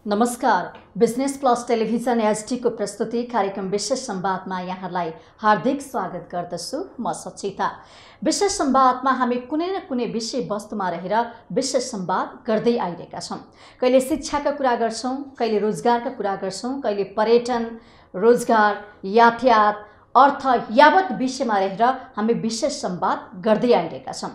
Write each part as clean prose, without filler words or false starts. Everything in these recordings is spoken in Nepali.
नमस्कार। बिजनेस प्लस टेलिभिजन एचडी को प्रस्तुति कार्यक्रम विशेष संवादमा यहाँलाई हार्दिक स्वागत गर्दछु। म सचिता। विशेष संवादमा हामी कुनै न कुनै विषय वस्तुमा रहेर विशेष संवाद गर्दै आइरहेका छौं। कहिले शिक्षाका कुरा गर्छौं, कहिले रोजगारका कुरा गर्छौं, कहिले पर्यटन, रोजगार, यातायात, अर्थ यावत विषयमा रहेर हामी विशेष संवाद गर्दै आइरहेका छौं।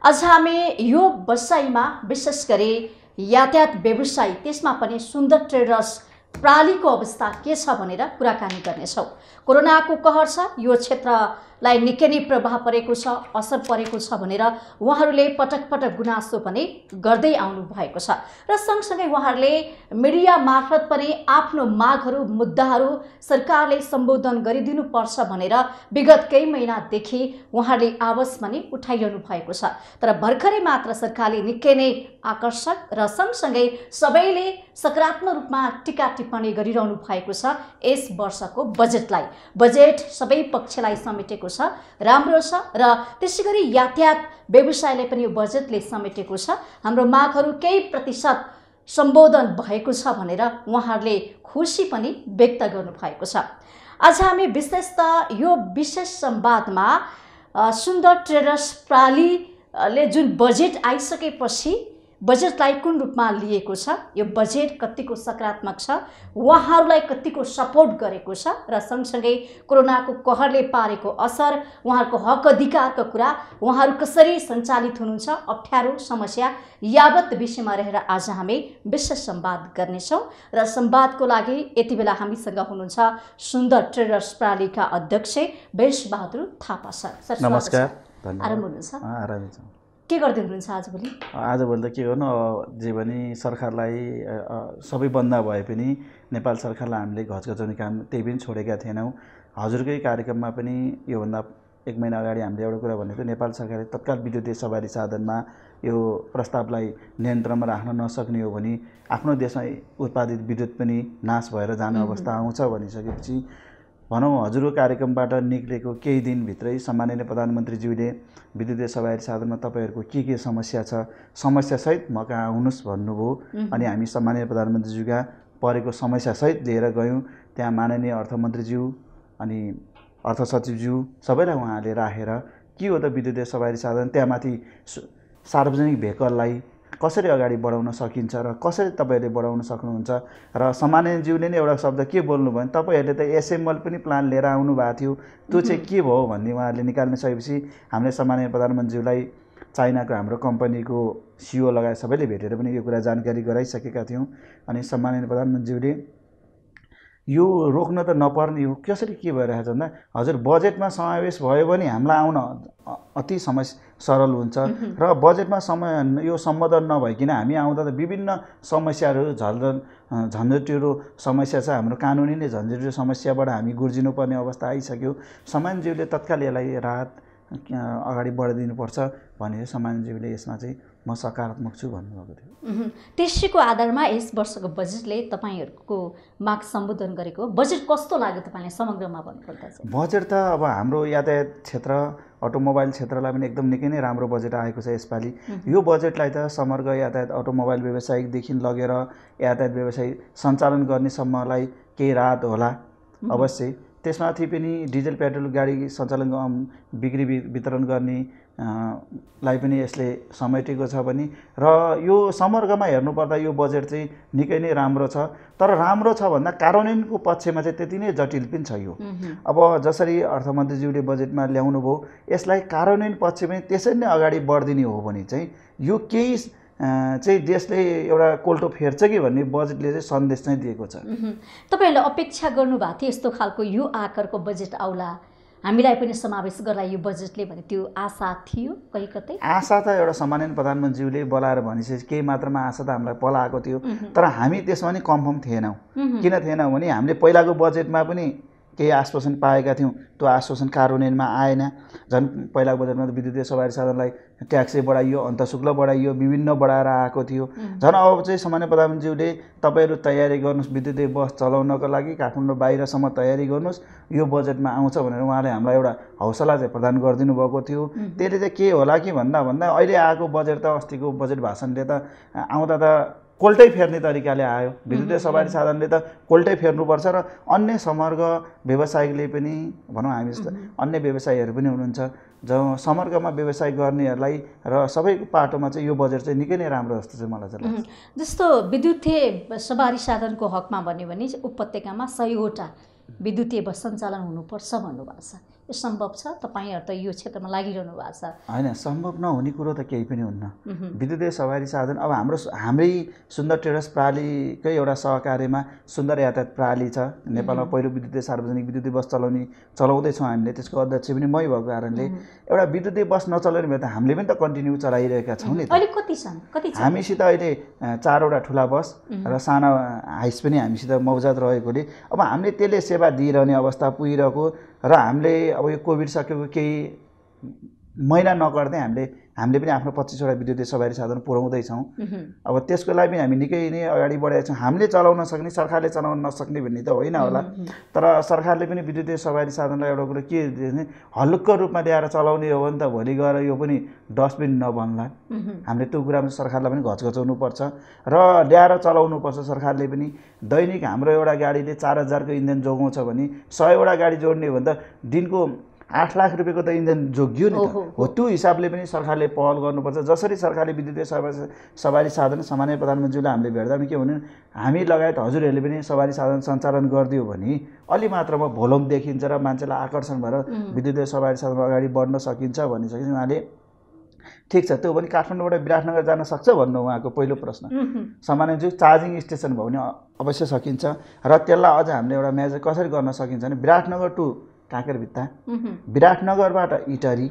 आज हामी यो विषयमा विशेष गरी यातायात व्यवसाय, त्यसमा पनि सुन्दर ट्रेडर्स प्रालीको अवस्था के छ भनेर कुराकानी गर्नेछौँ। कोरोनाको कहर छ, यो क्षेत्रलाई निकै नै प्रभाव परेको छ, असर परेको छ भनेर उहाँहरूले पटक पटक गुनासो पनि गर्दै आउनु भएको छ र सँगसँगै उहाँहरूले मिडिया मार्फत पनि आफ्नो मागहरू, मुद्दाहरू सरकारले सम्बोधन गरिदिनु पर्छ भनेर विगत केही महिनादेखि उहाँहरूले आवाज पनि उठाइरहनु भएको छ। तर भर्खरै मात्र सरकारले निकै नै आकर्षक र सँगसँगै सबैले सकारात्मक रूपमा टीका टिप्पणी गरिरहनु भएको छ यस वर्षको बजेटलाई। बजेट सबै पक्षलाई समेटेको छ, राम्रो छ र त्यसैगरी यातायात व्यवसायले पनि यो बजेटले समेटेको छ। हाम्रो मागहरू केही प्रतिशत सम्बोधन भएको छ भनेर उहाँहरूले खुसी पनि व्यक्त गर्नु भएको छ। आज हामी विशेषतः यो विशेष संवादमा सुन्दर ट्रेडर्स प्रालीले जुन बजेट आइसकेपछि बजेटलाई कुन रूपमा लिएको छ, यो बजेट कतिको सकारात्मक छ, उहाँहरूलाई कतिको सपोर्ट गरेको छ र सँगसँगै कोरोनाको कहरले पारेको असर, उहाँहरूको हक अधिकारको कुरा, उहाँहरू कसरी सञ्चालित हुनुहुन्छ, अप्ठ्यारो समस्या यावत विषयमा रहेर आज हामी विशेष संवाद गर्नेछौँ। र संवादको लागि यति बेला हामीसँग हुनुहुन्छ सुन्दर ट्रेडर्स प्रालीका अध्यक्ष भेषबहादुर थापा सर। नमस्कार। आराम हुनुहुन्छ? आरामै छ। के गर्दै हुनुहुन्छ आजभोलि? आजभोलि त के गर्नु, जे भने सरकारलाई सबै बन्द भए पनि नेपाल सरकारलाई हामीले घचघचाउने काम त्यही पनि छोडेका थिएनौँ। हजुरकै कार्यक्रममा पनि योभन्दा एक महिना अगाडि हामीले एउटा कुरा भनेको थियो, नेपाल सरकारले तत्काल विद्युतीय सवारी साधनमा यो प्रस्तावलाई नियन्त्रणमा राख्न नसक्ने हो भने आफ्नो देशमा उत्पादित विद्युत पनि नाश भएर जाने अवस्था आउँछ भनिसकेपछि भनौँ हजुरको कार्यक्रमबाट निक्लेको केही दिनभित्रै सम्माननीय प्रधानमन्त्रीज्यूले विद्युतीय सवारी साधनमा तपाईँहरूको के समस्या छ, समस्यासहित म कहाँ आउनुहोस् भन्नुभयो। अनि हामी सम्माननीय प्रधानमन्त्रीज्यूका परेको समस्यासहित लिएर गयौँ। त्यहाँ माननीय अर्थमन्त्रीज्यू अनि अर्थ सचिवज्यू सबैलाई उहाँले राखेर के हो त विद्युतीय सवारी साधन, त्यहाँमाथि सार्वजनिक भेहिकललाई कसरी अगाडि बढाउन सकिन्छ र कसरी तपाईँहरूले बढाउन सक्नुहुन्छ। र सम्माननीयज्यूले नै एउटा शब्द के बोल्नुभयो भने तपाईँहरूले त एसएमएल पनि प्लान लिएर आउनु भएको थियो, त्यो चाहिँ के भयो भन्ने उहाँहरूले निकाल्न सकेपछि हामीले सम्माननीय प्रधानमन्त्रीज्यूलाई चाइनाको हाम्रो कम्पनीको सिओ लगायत सबैले भेटेर पनि यो कुरा जानकारी गराइसकेका थियौँ। अनि सम्माननीय प्रधानमन्त्रीज्यूले यो रोक्न त नपर्ने हो, कसरी के भइरहेछ भन्दा हजुर बजेटमा समावेश भयो भने हामीलाई आउन अति सरल हुन्छ र बजेटमा यो सम्बोधन नभइकन हामी आउँदा त विभिन्न समस्याहरू झन्झटिलो समस्या छ, हाम्रो कानुनी नै झन्झटिलो समस्याबाट हामी गुर्जिनुपर्ने अवस्था आइसक्यो। सम्मानज्यूले तत्काल यसलाई राहत अगाडि बढाइदिनुपर्छ भनेर सम्मानज्यूले यसमा चाहिँ म सकारात्मक छु भन्नुभएको थियो। त्यसैको आधारमा यस वर्षको बजेटले तपाईँहरूको माग सम्बोधन गरेको बजेट कस्तो लाग्यो तपाईँलाई समग्रमा भन्नुपर्दा चाहिँ? बजेट त अब हाम्रो यातायात क्षेत्र, अटोमोबाइल क्षेत्रलाई पनि एकदम निकै नै राम्रो बजेट आएको छ यसपालि। यो बजेटलाई त समग्र यातायात अटोमोबाइल व्यवसायदेखि लगेर यातायात व्यवसाय सञ्चालन गर्नेसम्मलाई केही राहत होला अवश्य। त्यसमाथि पनि डिजल पेट्रोल गाडी सञ्चालन बिक्री वितरण गर्ने लाई पनि यसले समेटेको छ भने र यो समग्रमा हेर्नुपर्दा यो बजेट चाहिँ निकै नै राम्रो छ। तर राम्रो छ भन्दा कार्यान्वयनको पक्षमा चाहिँ त्यति नै जटिल पनि छ यो। अब जसरी अर्थमन्त्रीज्यूले बजेटमा ल्याउनु भयो यसलाई कार्यान्वयन पक्ष पनि त्यसरी नै अगाडि बढिदिने हो भने चाहिँ यो केही चाहिँ देशले एउटा कोल्टो फेर्छ कि भन्ने बजेटले चाहिँ सन्देश चाहिँ दिएको छ। तपाईँहरूले अपेक्षा गर्नुभएको थियो यस्तो खालको यो आकारको बजेट आउला, हामीलाई पनि समावेश गर्ला यो बजेटले भने त्यो आशा थियो कहीँ कतै? आशा त एउटा सम्माननीय प्रधानमन्त्रीज्यूले बोलाएर भनेपछि केही मात्रामा आशा त हामीलाई पलाएको थियो, तर हामी त्यसमा नि कन्फर्म थिएनौँ। किन थिएनौँ भने हामीले पहिलाको बजेटमा पनि केही आश्वासन पाएका थियौँ, त्यो आश्वासन कार्यान्वयनमा आएन। झन् पहिलाको बजेटमा त विद्युतीय सवारी साधनलाई ट्याक्सै बढाइयो, अन्तशुल्क बढाइयो, विभिन्न बढाएर आएको थियो। झन् अब चाहिँ सम्माननीय प्रधानमन्त्रीज्यूले तपाईँहरू तयारी गर्नुहोस्, विद्युतीय बस चलाउनको लागि काठमाडौँ बाहिरसम्म तयारी गर्नुहोस्, यो बजेटमा आउँछ भनेर उहाँले हामीलाई एउटा हौसला चाहिँ प्रदान गरिदिनु भएको थियो। त्यसले चाहिँ के होला कि भन्दा अहिले आएको बजेट त अस्तिको बजेट भाषणले त आउँदा त कोल्टै फेर्ने तरिकाले आयो। विद्युतीय सवारी साधनले त कोल्टै फेर्नुपर्छ र अन्य समर्ग व्यवसायिकले पनि भनौँ हामी जस्तो अन्य व्यवसायीहरू पनि हुनुहुन्छ जो समर्गमा व्यवसाय गर्नेहरूलाई र सबैको पाटोमा चाहिँ यो बजेट चाहिँ निकै नै राम्रो जस्तो चाहिँ मलाई चाहिँ लाग्छ। जस्तो विद्युतीय सवारी साधनको हकमा भन्यो भने उपत्यकामा 100वटा विद्युतीय बस सञ्चालन हुनुपर्छ भन्नुभएको छ। यो सम्भव छ? तपाईँहरू त यो क्षेत्रमा लागिरहनु भएको छ। होइन, सम्भव नहुने कुरो त केही पनि हुन्न। विद्युतीय सवारी साधन अब हाम्रै सुन्दर ट्रेडर्स प्रणालीकै एउटा सहकार्यमा सुन्दर यातायात प्रणाली छ। नेपालमा पहिलो विद्युतीय सार्वजनिक विद्युतीय बस चलाउँदैछौँ हामीले। त्यसको अध्यक्ष पनि मै भएको कारणले एउटा विद्युतीय बस नचलाउने भए त हामीले पनि त कन्टिन्यू चलाइरहेका छौँ नि। अहिले कति छन्? हामीसित अहिले 4वटा ठुला बस र साना हाइस पनि हामीसित मौजात रहेकोले अब हामीले त्यसले सेवा दिइरहने अवस्था पुगिरहेको र हामीले अब यो कोभिड सकेको केही महिना नगर्दै हामीले पनि आफ्नो 25वटा विद्युतीय सवारी साधन पुर्याउँदैछौँ। अब त्यसको लागि पनि हामी निकै नै अगाडि बढेका छौँ। हामीले चलाउन सक्ने, सरकारले चलाउन नसक्ने भन्ने त होइन होला, तर सरकारले पनि विद्युतीय सवारी साधनलाई एउटा कुरो के दिने, हल्लुक्क रूपमा ल्याएर चलाउने हो भने त भोलि गएर यो पनि डस्टबिन नबन्ला। हामीले त्यो कुरामा सरकारलाई पनि घचघचाउनुपर्छ र ल्याएर चलाउनुपर्छ। सरकारले पनि दैनिक हाम्रो एउटा गाडीले 4000 को इन्धन जोगाउँछ भने 100वटा गाडी जोड्ने हो भने त दिनको 8 लाख रुपियाँको त इन्धन जोगियो नि त। हो, त्यो हिसाबले पनि सरकारले पहल गर्नुपर्छ। जसरी सरकारले विद्युतीय सवारी साधन सामान्य प्रधानमन्त्रीले हामीले भेट्दा पनि के भने हामी लगायत हजुरहरूले पनि सवारी साधन सञ्चालन गरिदियो भने अलि मात्रामा भोलुम देखिन्छ र मान्छेलाई आकर्षण भएर विद्युतीय सवारी साधनमा अगाडि बढ्न सकिन्छ भनिसकेपछि उहाँले ठिक छ त्यो पनि काठमाडौँबाट विराटनगर जान सक्छ भन्नु उहाँको पहिलो प्रश्न। सामान्य जो चार्जिङ स्टेसन भयो भने अवश्य सकिन्छ र त्यसलाई अझ हामीले एउटा मेजर कसरी गर्न सकिन्छ भने विराटनगर टु काँकेरभित्ता, विराटनगरबाट इटरी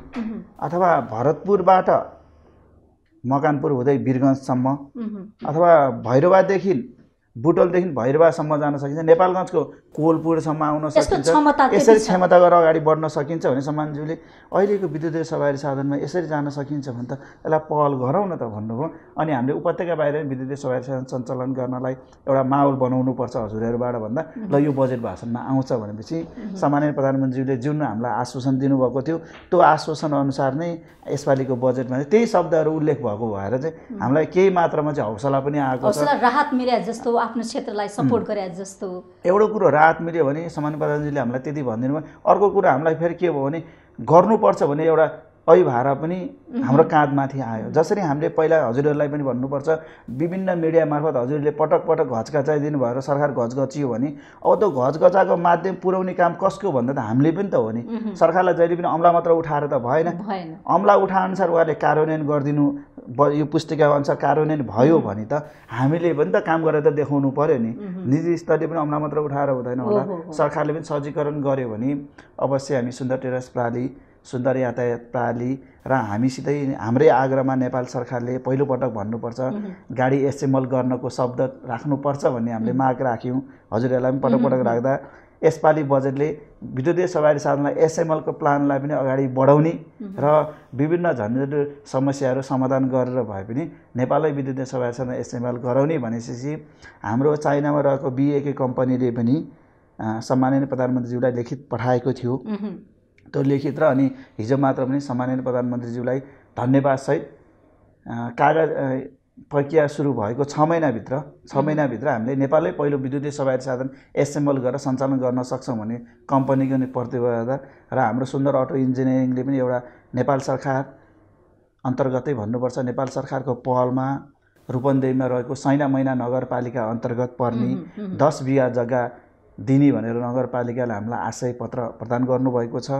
अथवा भरतपुरबाट मकानपुर हुँदै वीरगञ्जसम्म अथवा भैरवादेखि बुटोलदेखि भैरवासम्म जान सकिन्छ। नेपालगञ्जको कोलपुरसम्म आउन सकिन्छ। यसरी क्षमता गरेर अगाडि बढ्न सकिन्छ भने सम्मानज्यूले अहिलेको विद्युतीय सवारी साधनमा यसरी जान सकिन्छ भने त यसलाई पहल गरौँ न त भन्नुभयो। अनि हामीले उपत्यका बाहिर विद्युतीय सवारी साधन सञ्चालन गर्नलाई एउटा माहौल बनाउनुपर्छ हजुरहरूबाट भन्दा ल यो बजेट भाषणमा आउँछ भनेपछि सामान्य प्रधानमन्त्रीले जुन हामीलाई आश्वासन दिनुभएको थियो त्यो आश्वासन अनुसार नै यसपालिको बजेटमा त्यही शब्दहरू उल्लेख भएको भएर चाहिँ हामीलाई केही मात्रामा चाहिँ हौसला पनि आएको छ। राहत मिले जस्तो आफ्नो क्षेत्रलाई सपोर्ट गरे जस्तो एउटा कुरो राहत मिल्यो भने सामान्य प्रधानमन्त्रीले हामीलाई त्यति भनिदिनु भयो। अर्को कुरा हामीलाई फेरि के भयो भने गर्नुपर्छ भने एउटा अभिभार पनि हाम्रो काँधमाथि आयो। जसरी हामीले पहिला हजुरहरूलाई पनि भन्नुपर्छ विभिन्न मिडिया मार्फत हजुरले पटक पटक घचघचाइदिनु भएर सरकार घचघचियो भने अब त्यो घचघचाको माध्यम पुर्याउने काम कसको भन्दा त हामीले पनि त हो नि। सरकारलाई जहिले पनि अमला मात्र उठाएर त भएन। अमला उठाएअनुसार उहाँले कार्यान्वयन गरिदिनु यो पुस्तिका अनुसार कार्यान्वयन भयो भने त हामीले पनि त काम गरेर त देखाउनु पर्यो नि। निजी स्तरले पनि अमला मात्र उठाएर हुँदैन होला। सरकारले पनि सजीकरण गर्यो भने अवश्य हामी सुन्दर टेरेस प्रणाली, सुन्दर यातायात प्रणाली र हामीसितै हाम्रै आग्रहमा नेपाल सरकारले पहिलोपटक भन्नुपर्छ गाडी एसएमएल गर्नको शब्द राख्नुपर्छ भन्ने हामीले माग राख्यौँ। हजुरहरूलाई पनि पटक पटक राख्दा यसपालि बजेटले विद्युतीय सवारी साधनलाई एसएमएलको प्लानलाई पनि अगाडि बढाउने र विभिन्न झन्झट समस्याहरू समाधान गरेर भए पनि नेपाललाई विद्युतीय सवारी साधन एसएमएल गराउने भनेपछि हाम्रो चाइनामा रहेको बिएके कम्पनीले पनि सम्माननीय प्रधानमन्त्रीज्यूलाई लिखित पठाएको थियो। त्यो लिखित र अनि हिजो मात्र पनि सम्माननीय प्रधानमन्त्रीज्यूलाई धन्यवादसहित कागज प्रक्रिया सुरु भएको 6 महिनाभित्र हामीले नेपालमै पहिलो विद्युतीय सवारी साधन एसएमएल गरेर सञ्चालन गर्न सक्छौँ भने कम्पनीको नि प्रतिबद्धता र हाम्रो सुन्दर अटो इन्जिनियरिङले पनि एउटा नेपाल सरकार अन्तर्गतै भन्नुपर्छ नेपाल सरकारको पहलमा रूपन्देहीमा रहेको सैना मैना नगरपालिका अन्तर्गत पर्ने 10 बिघा जग्गा दिने भनेर नगरपालिकाले हामीलाई आशय पत्र प्रदान गर्नुभएको छ।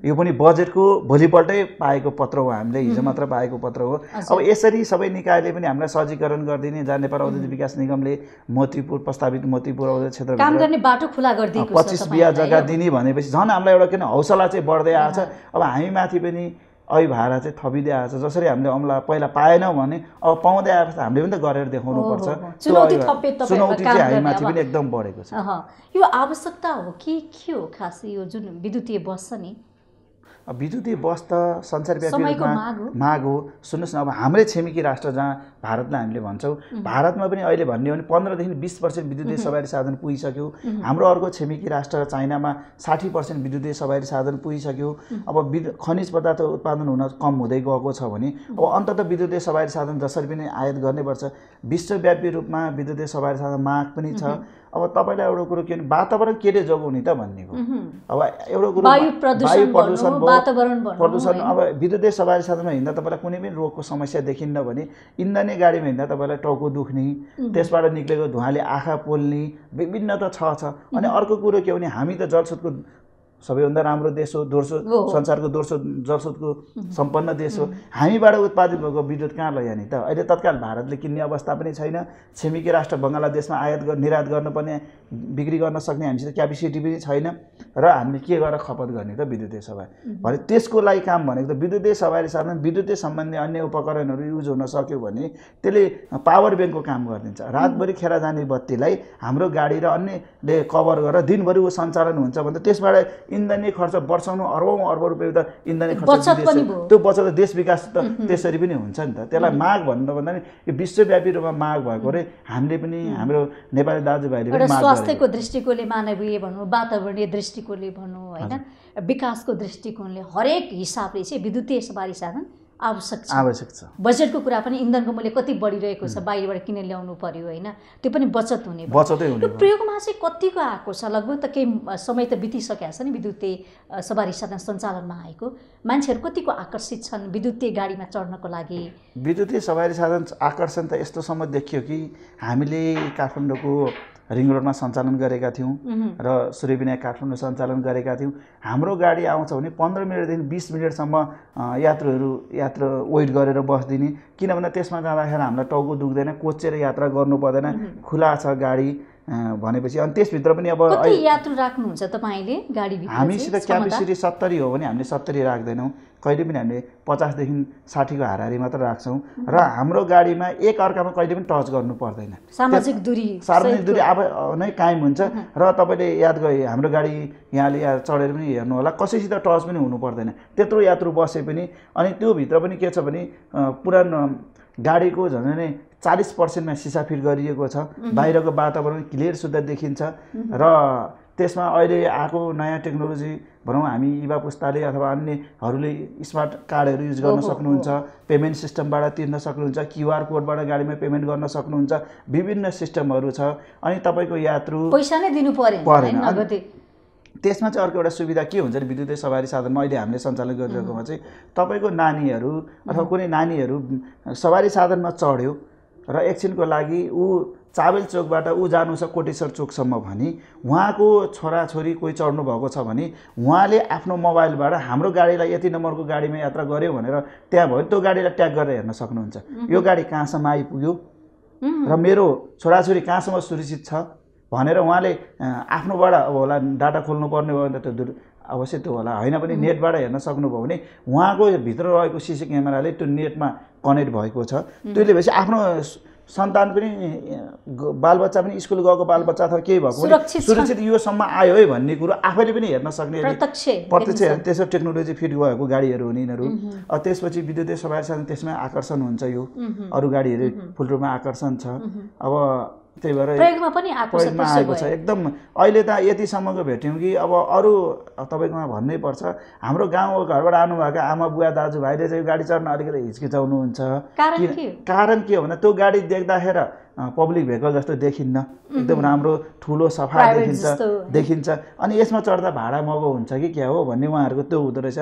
यो पनि बजेटको भोलिपल्टै पाएको पत्र हो, हामीले हिजो मात्र पाएको पत्र हो। अब यसरी सबै निकायले पनि हामीलाई सजीकरण गरिदिने जहाँ नेपाल औद्योगिक विकास निगमले मोतीपुर प्रस्तावित मोतीपुर औद्योगिक क्षेत्र काम गर्ने बाटो खुला गरिदिएको छ। 25 बिघा जग्गा दिने भनेपछि झन् हामीलाई एउटा किन हौसला चाहिँ बढ्दै आएको छ। अब हामी माथि पनि अभिभार चाहिँ थपिँदै आएको छ। जसरी हामीले अमला पहिला पाएनौँ भने अब पाउँदै आएपछि हामीले पनि त गरेर देखाउनु पर्छ। चुनौती चाहिँ हामी माथि पनि एकदम बढेको छ। यो आवश्यकता हो कि के हो खास यो जुन विद्युतीय बस छ नि? विद्युतीय बस त संसारव्यापी रूपमा माग हो। सुन्नुहोस् न, अब हाम्रै छिमेकी राष्ट्र जहाँ भारतलाई हामीले भन्छौँ। भारतमा पनि अहिले भन्ने हो भने 15 देखि 20% विद्युतीय सवारी साधन पुगिसक्यो। हाम्रो अर्को छिमेकी राष्ट्र चाइनामा 60% विद्युतीय सवारी साधन पुगिसक्यो। अब खनिज पदार्थ उत्पादन हुन कम हुँदै गएको छ भने अब अन्ततः विद्युतीय सवारी साधन जसरी पनि आयात गर्नुपर्छ। विश्वव्यापी रूपमा विद्युतीय सवारी साधन माग पनि छ। अब तपाईँलाई एउटा कुरो के भने वातावरण केले जोगाउने त भन्ने हो। अब एउटा कुरो वायु प्रदूषण प्रदूषण। अब विद्युतीय सवारी साधनमा हिँड्दा तपाईँलाई कुनै पनि रोगको समस्या देखिन्न भने इन्धने गाडीमा हिँड्दा तपाईँलाई टाउको दुख्ने, त्यसबाट निक्लेको धुवाँले आँखा पोल्ने विभिन्न त छ। अनि अर्को कुरो के भने हामी त जलस्रोतको सबैभन्दा राम्रो देश हो, संसारको दोस्रो जलस्रोतको सम्पन्न देश हो। हामीबाट उत्पादित भएको विद्युत कहाँ लैजाने त? अहिले तत्काल भारतले किन्ने अवस्था पनि छैन। छिमेकी राष्ट्र बङ्गलादेशमा निर्यात गर्नुपर्ने, बिक्री गर्न सक्ने हामीसित क्यापेसिटी पनि छैन र हामीले के गरेर खपत गर्ने त विद्युतीय सवारी? भने त्यसको लागि काम भनेको त विद्युतीय सवारी साधन विद्युतीय सम्बन्धी अन्य उपकरणहरू युज हुन सक्यो भने त्यसले पावर ब्याङ्कको काम गरिदिन्छ। रातभरि खेर जाने बत्तीलाई हाम्रो गाडी र अन्यले कभर गरेर दिनभरि ऊ सञ्चालन हुन्छ भने त्यसबाट इन्धनी खर्च वर्षौँ अर्बौं रुपियाँ त इन्धनी खर्च त्यो बचत देश विकास त त्यसरी पनि हुन्छ नि त। त्यसलाई माग भन्नुभन्दा नि यो विश्वव्यापी रूपमा माग भएको रे हामीले पनि हाम्रो नेपाली दाजुभाइले पनि माग स्वास्थ्यको दृष्टिकोणले, मानवीय भनौँ, वातावरणीय दृष्टिकोणले भनौँ होइन, विकासको दृष्टिकोणले हरेक हिसाबले चाहिँ विद्युतीय सवारी साधन आवश्यक छ। बजेटको कुरा पनि इन्धनको मूल्य कति बढिरहेको छ, बाहिरबाट किनेर ल्याउनु पर्यो होइन, त्यो पनि बचतै हुने। प्रयोगमा चाहिँ कतिको आएको छ? लगभग त केही समय त बितिसकेको छ नि विद्युतीय सवारी साधन सञ्चालनमा आएको। मान्छेहरू कतिको आकर्षित छन् विद्युतीय गाडीमा चढ्नको लागि? विद्युतीय सवारी साधन आकर्षण त यस्तोसम्म देखियो कि हामीले काठमाडौँको रिङ रोडमा सञ्चालन गरेका थियौँ र सूर्यविनायक काठमाडौँ सञ्चालन गरेका थियौँ। हाम्रो गाडी आउँछ भने 15 मिनटदेखि 20 मिनटसम्म यात्रु वेट गरेर बस्दिने। किन भन्दा त्यसमा जाँदाखेरि हामीलाई टाउको दुख्दैन, कोचेर यात्रा गर्नु पर्दैन, खुला छ गाडी भनेपछि। अनि त्यसभित्र पनि अब कति यात्रु राख्नुहुन्छ तपाईँले गाडीभित्र? हामीसित क्यापेसिटी 70 हो भने हामीले 70 राख्दैनौँ। कहिले पनि हामीले 50 देखि 60 को हाराहारी मात्र राख्छौँ र हाम्रो गाडीमा एक अर्कामा कहिले पनि टच गर्नु पर्दैन। सामाजिक दूरी अब नै कायम हुन्छ। र तपाईँले याद गरे हाम्रो गाडी यहाँले चढेर पनि हेर्नु होला, कसैसित टच पनि हुनु पर्दैन। त्यत्रो यात्रु बसे पनि। अनि त्यो भित्र पनि के छ भने पुरानो गाडीको झन् नै 40%मा सिसा फिट गरिएको छ। बाहिरको वातावरण क्लियर शुद्ध देखिन्छ र त्यसमा अहिले आएको नयाँ टेक्नोलोजी भनौँ हामी युवा पुस्ताले अथवा अन्यहरूले स्मार्ट कार्डहरू युज गर्न सक्नुहुन्छ, पेमेन्ट सिस्टमबाट तिर्न सक्नुहुन्छ, QR कोडबाट गाडीमा पेमेन्ट गर्न सक्नुहुन्छ, विभिन्न सिस्टमहरू छ। अनि तपाईँको यात्रु पैसा नै दिनु परेन। त्यसमा चाहिँ अर्को एउटा सुविधा के हुन्छ भने विद्युतीय सवारी साधनमा अहिले हामीले सञ्चालन गरिरहेकोमा चाहिँ तपाईँको नानीहरू अथवा कुनै नानीहरू सवारी साधनमा चढ्यो र एकछिनको लागि ऊ चाबेल चोकबाट ऊ जानु छ कोटेश्वर चोकसम्म भने उहाँको छोराछोरी कोही चढ्नु भएको छ भने उहाँले आफ्नो मोबाइलबाट हाम्रो गाडीलाई यति नम्बरको गाडीमा यात्रा गर्यो भनेर त्यहाँ भयो त्यो गाडीलाई ट्याग गरेर हेर्न सक्नुहुन्छ। यो गाडी कहाँसम्म आइपुग्यो र मेरो छोराछोरी कहाँसम्म सुरक्षित छ भनेर उहाँले आफ्नोबाट अब होला डाटा खोल्नु पर्ने भयो भने त त्यो अवश्य त्यो होला, होइन पनि नेटबाट हेर्न सक्नुभयो भने उहाँको भित्र रहेको सिसी क्यामेराले त्यो नेटमा कनेक्ट भएको छ। त्यसले भएपछि आफ्नो सन्तान पनि बालबच्चा पनि स्कुल गएको बालबच्चा अथवा केही भएको पनि सुरक्षित योसम्म आयो है भन्ने कुरो आफैले पनि हेर्न सक्ने प्रत्यक्ष त्यसो टेक्नोलोजी फिट भएको गाडीहरू हुने यिनीहरू। त्यसपछि विद्युतीय सवारी साधन त्यसमा आकर्षण हुन्छ। यो अरू गाडीहरू फुल रूपमा आकर्षण छ। अब त्यही भएर प्रयोगमा पनि आएको छ एकदम। अहिले त यतिसम्मको भेट्यौँ कि अब अरू तपाईँकोमा भन्नै पर्छ, हाम्रो गाउँ घरबाट आउनुभएको आमा बुवा दाजुभाइले चाहिँ गाडी चढ्न अलिकति हिचकिचाउनुहुन्छ। कारण के हो भने त्यो गाडी देख्दाखेरि पब्लिक भेहिकल जस्तो देखिन्न, एकदम राम्रो ठुलो सफा देखिन्छ। अनि यसमा चढ्दा भाडा महँगो हुन्छ कि क्या हो भन्ने उहाँहरूको त्यो हुँदो रहेछ।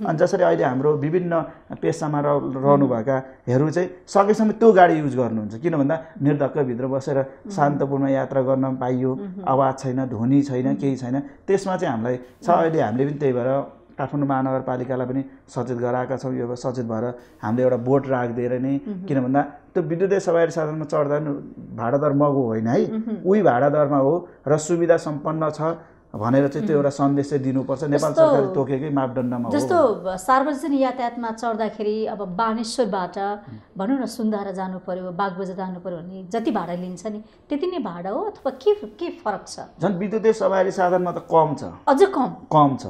अनि जसरी अहिले हाम्रो विभिन्न पेसामा रहनुभएकाहरू चाहिँ सकेसम्म त्यो गाडी युज गर्नुहुन्छ। किन भन्दा निर्धक्कभित्र बसेर शान्तपूर्ण यात्रा गर्न पाइयो, आवाज छैन, ध्वनि छैन, केही छैन। त्यसमा चाहिँ हामीलाई छ। अहिले हामीले पनि त्यही भएर काठमाडौँ महानगरपालिकालाई पनि सचेत गराएका छौँ। यो सचेत भएर हामीले एउटा बोर्ड राखिदिएर नै, किन भन्दा त्यो विद्युतीय सवारी साधनमा चढ्दा भाडा दर महँगो होइन है, उही भाडा दरमा हो र सुविधा सम्पन्न छ। भनेर चाहिँ त्यो एउटा सन्देश चाहिँ दिनुपर्छ। नेपाल सरकारले तोकेकै मापदण्डमा हो। जस्तो सार्वजनिक यातायातमा चढ्दाखेरि अब बानेश्वरबाट भनौँ न सुन्दारा जानु पर्यो, बागबजार जानु पर्यो भने जति भाडा लिन्छ नि त्यति नै भाडा हो अथवा के फरक छ? झन् विद्युतीय सवारी साधनमा त कम छ, अझ कम छ।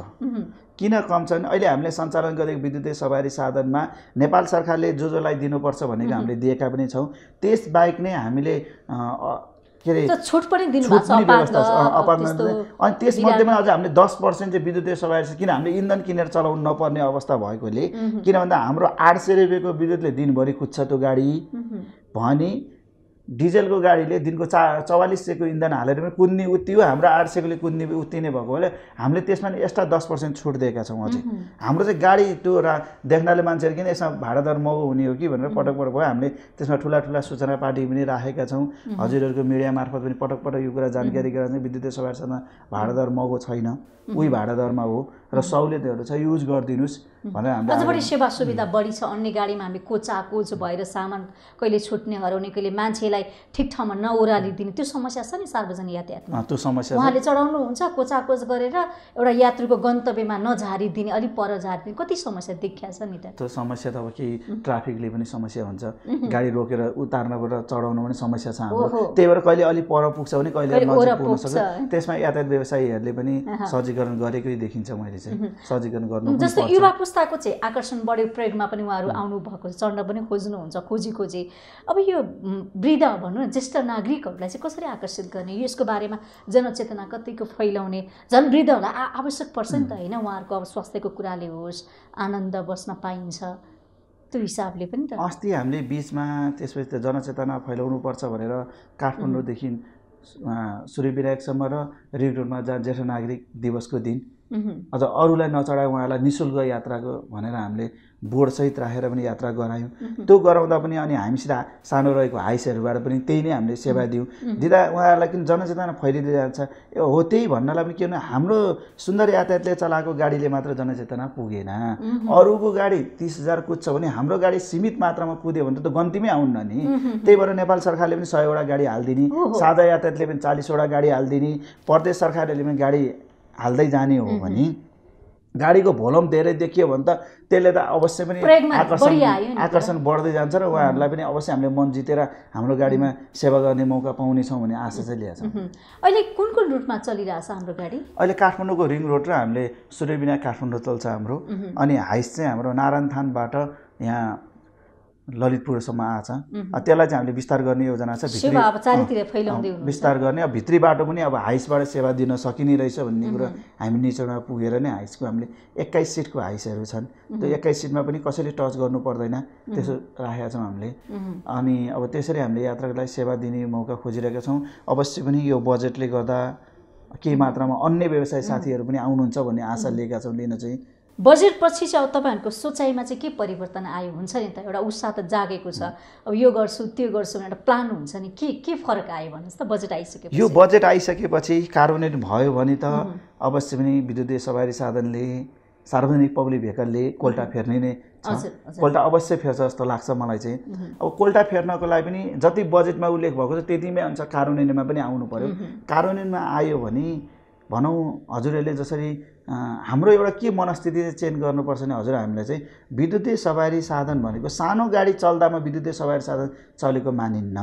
किन कम छ भने अहिले हामीले सञ्चालन गरेको विद्युतीय सवारी साधनमा नेपाल सरकारले जसलाई दिनुपर्छ भनेको हामीले दिएका पनि छौँ। त्यसबाहेक नै हामीले के अरे छुट पनि दिनुभएको छ अनि त्यसमध्येमा अझ हामीले 10% चाहिँ विद्युतीय सवारी छ। किन हामीले इन्धन किनेर चलाउनु नपर्ने अवस्था भएकोले, किन भन्दा हाम्रो 800 रुपियाँको विद्युतले दिनभरि कुद्छ त्यो गाडी भने डिजेलको गाडीले दिनको 4400को इन्धन हालेर पनि कुद्ने उत्ति हो, हाम्रो 800कोले कुद्ने उत्ति नै भएको भएर हामीले त्यसमा एक्स्ट्रा 10% छुट दिएका छौँ। अझै हाम्रो चाहिँ गाडी त्यो देख्नाले मान्छेहरू किन यसमा भाडा दर महँगो हुने हो कि भनेर पटक पटक भयो। हामीले त्यसमा ठुला सूचना पार्टी पनि राखेका छौँ। हजुरहरूको मिडिया मार्फत पनि पटक पटक यो कुरा जानकारी गराउँछ। विद्युतीय सवारी साधनमा भाडा दर महँगो छैन, उही भाडा दरमा हो र सहुलियतहरू छ, युज गरिदिनुहोस् भनेर हामीले अझ बढी सेवा सुविधा बढी छ। अन्य गाडीमा हामी कोचाकोच भएर सामान कहिले छुट्ने हराउने, कहिले मान्छेलाई ठिक ठाउँमा नओह्रालिदिने त्यो समस्या छ नि सार्वजनिक यातायातमा। त्यो समस्या उहाँले चढाउनुहुन्छ कोचाकोच गरेर एउटा यात्रुको गन्तव्यमा नझारिदिने, अलिक पर झारिदिने, कति समस्या देखिया छ नि त। त्यो समस्या त अब केही ट्राफिकले पनि समस्या हुन्छ, गाडी रोकेर उतार्नबाट चढाउन पनि समस्या छ हाम्रो। त्यही भएर कहिले अलिक पर पुग्छ भने कहिले नजिक पुग्न सक्छ। त्यसमा यातायात व्यवसायीहरूले पनि सज्जीकरण गरेकै देखिन्छ। मैले चाहिँ सज्जीकरण गर्नु जस्तो युवा पुस्ताको चाहिँ आकर्षण बढ्यो, प्रयोगमा पनि उहाँहरू आउनु भएको छ, चढ्न पनि खोज्नुहुन्छ खोजी। अब यो वृद्ध भनौँ न ज्येष्ठ नागरिकहरूलाई चाहिँ कसरी आकर्षित गर्ने, यसको बारेमा जनचेतना कतिको फैलाउने, झन् वृद्धहरूलाई आवश्यक पर्छ नि त होइन, उहाँहरूको अब स्वास्थ्यको कुराले होस्, आनन्द बस्न पाइन्छ त्यो हिसाबले पनि त। अस्ति हामीले बिचमा त्यसपछि जनचेतना फैलाउनुपर्छ भनेर काठमाडौँदेखि सूर्यविनायकसम्म र रिङ रोडमा जहाँ ज्येष्ठ नागरिक दिवसको दिन अझ अरूलाई नचढाए उहाँलाई निःशुल्क यात्राको भनेर हामीले बोर्डसहित राखेर पनि यात्रा गरायौँ। त्यो गराउँदा पनि अनि हामीसित सानो रहेको हाइसहरूबाट पनि त्यही नै हामीले सेवा दिँदा उहाँहरूलाई किन जनचेतना फैलिँदै जान्छ हो। त्यही भन्नलाई पनि के भने हाम्रो सुन्दर यातायातले चलाएको गाडीले मात्र जनचेतना पुगेन। अरूको गाडी 30,000 कुद्छ भने हाम्रो गाडी सीमित मात्रामा कुद्यो भने त गन्तीमै आउन्न नि। त्यही भएर नेपाल सरकारले पनि 100 वटा गाडी हालिदिने, साझा यातायातले पनि 40 वटा गाडी हालिदिने, प्रदेश सरकारले पनि गाडी हाल्दै जाने हो भने गाडीको भोल्युम धेरै देखियो भने त त्यसले त अवश्य पनि आकर्षण बढ्दै जान्छ र उहाँहरूलाई पनि अवश्य हामीले मन जितेर हाम्रो गाडीमा सेवा गर्ने मौका पाउनेछौँ भन्ने आशा चाहिँ लिएको छ। अहिले कुन रुटमा चलिरहेछ हाम्रो गाडी? अहिले काठमाडौँको रिङ रोड र हामीले सूर्यविनायक काठमाडौँ चल्छ हाम्रो। अनि हाइस चाहिँ हाम्रो नारायणथानबाट यहाँ ललितपुरसम्म आछ। त्यसलाई चाहिँ हामीले विस्तार गर्ने योजना छ, विस्तार गर्ने। अब भित्री बाटो पनि अब हाइसबाट सेवा दिन सकिने रहेछ भन्ने कुरा हामी निचोडमा पुगेर नै हाइसको हामीले 21 सिटको हाइसहरू छन्। त्यो 21 सिटमा पनि कसैले टच गर्नु पर्दैन त्यसो राखेका छौँ हामीले। अनि अब त्यसरी हामीले यात्रालाई सेवा दिने मौका खोजिरहेका छौँ। अवश्य पनि यो बजेटले गर्दा केही मात्रामा अन्य व्यवसाय साथीहरू पनि आउनुहुन्छ भन्ने आशा लिएका छौँ। लिन चाहिँ बजेट पछि चाहिँ अब तपाईँहरूको सोचाइमा चाहिँ के परिवर्तन आयो हुन्छ नि त? एउटा उत्साह त जागेको छ, अब यो गर्छु त्यो गर्छु भनेर एउटा प्लान हुन्छ नि, के फरक आयो भन्नुहोस् त? बजेट आइसकेपछि यो बजेट आइसकेपछि कार्यान्वयन भयो भने त अवश्य पनि विद्युतीय सवारी साधनले सार्वजनिक पब्लिक भेहिकलले कोल्टा फेर्ने नै छ। कोल्टा अवश्य फेर्छ जस्तो लाग्छ मलाई चाहिँ। अब कोल्टा फेर्नको लागि पनि जति बजेटमा उल्लेख भएको छ त्यतिमै अनुसार कार्यान्वयनमा पनि आउनु पर्यो। कार्यान्वयनमा आयो भने भनौँ हजुरहरूले जसरी हाम्रो एउटा के मनस्थिति चाहिँ चेन्ज गर्नुपर्छ भने हजुर हामीलाई चाहिँ विद्युतीय सवारी साधन भनेको सानो गाडी चल्दामा विद्युतीय सवारी साधन चलेको मानिन्न।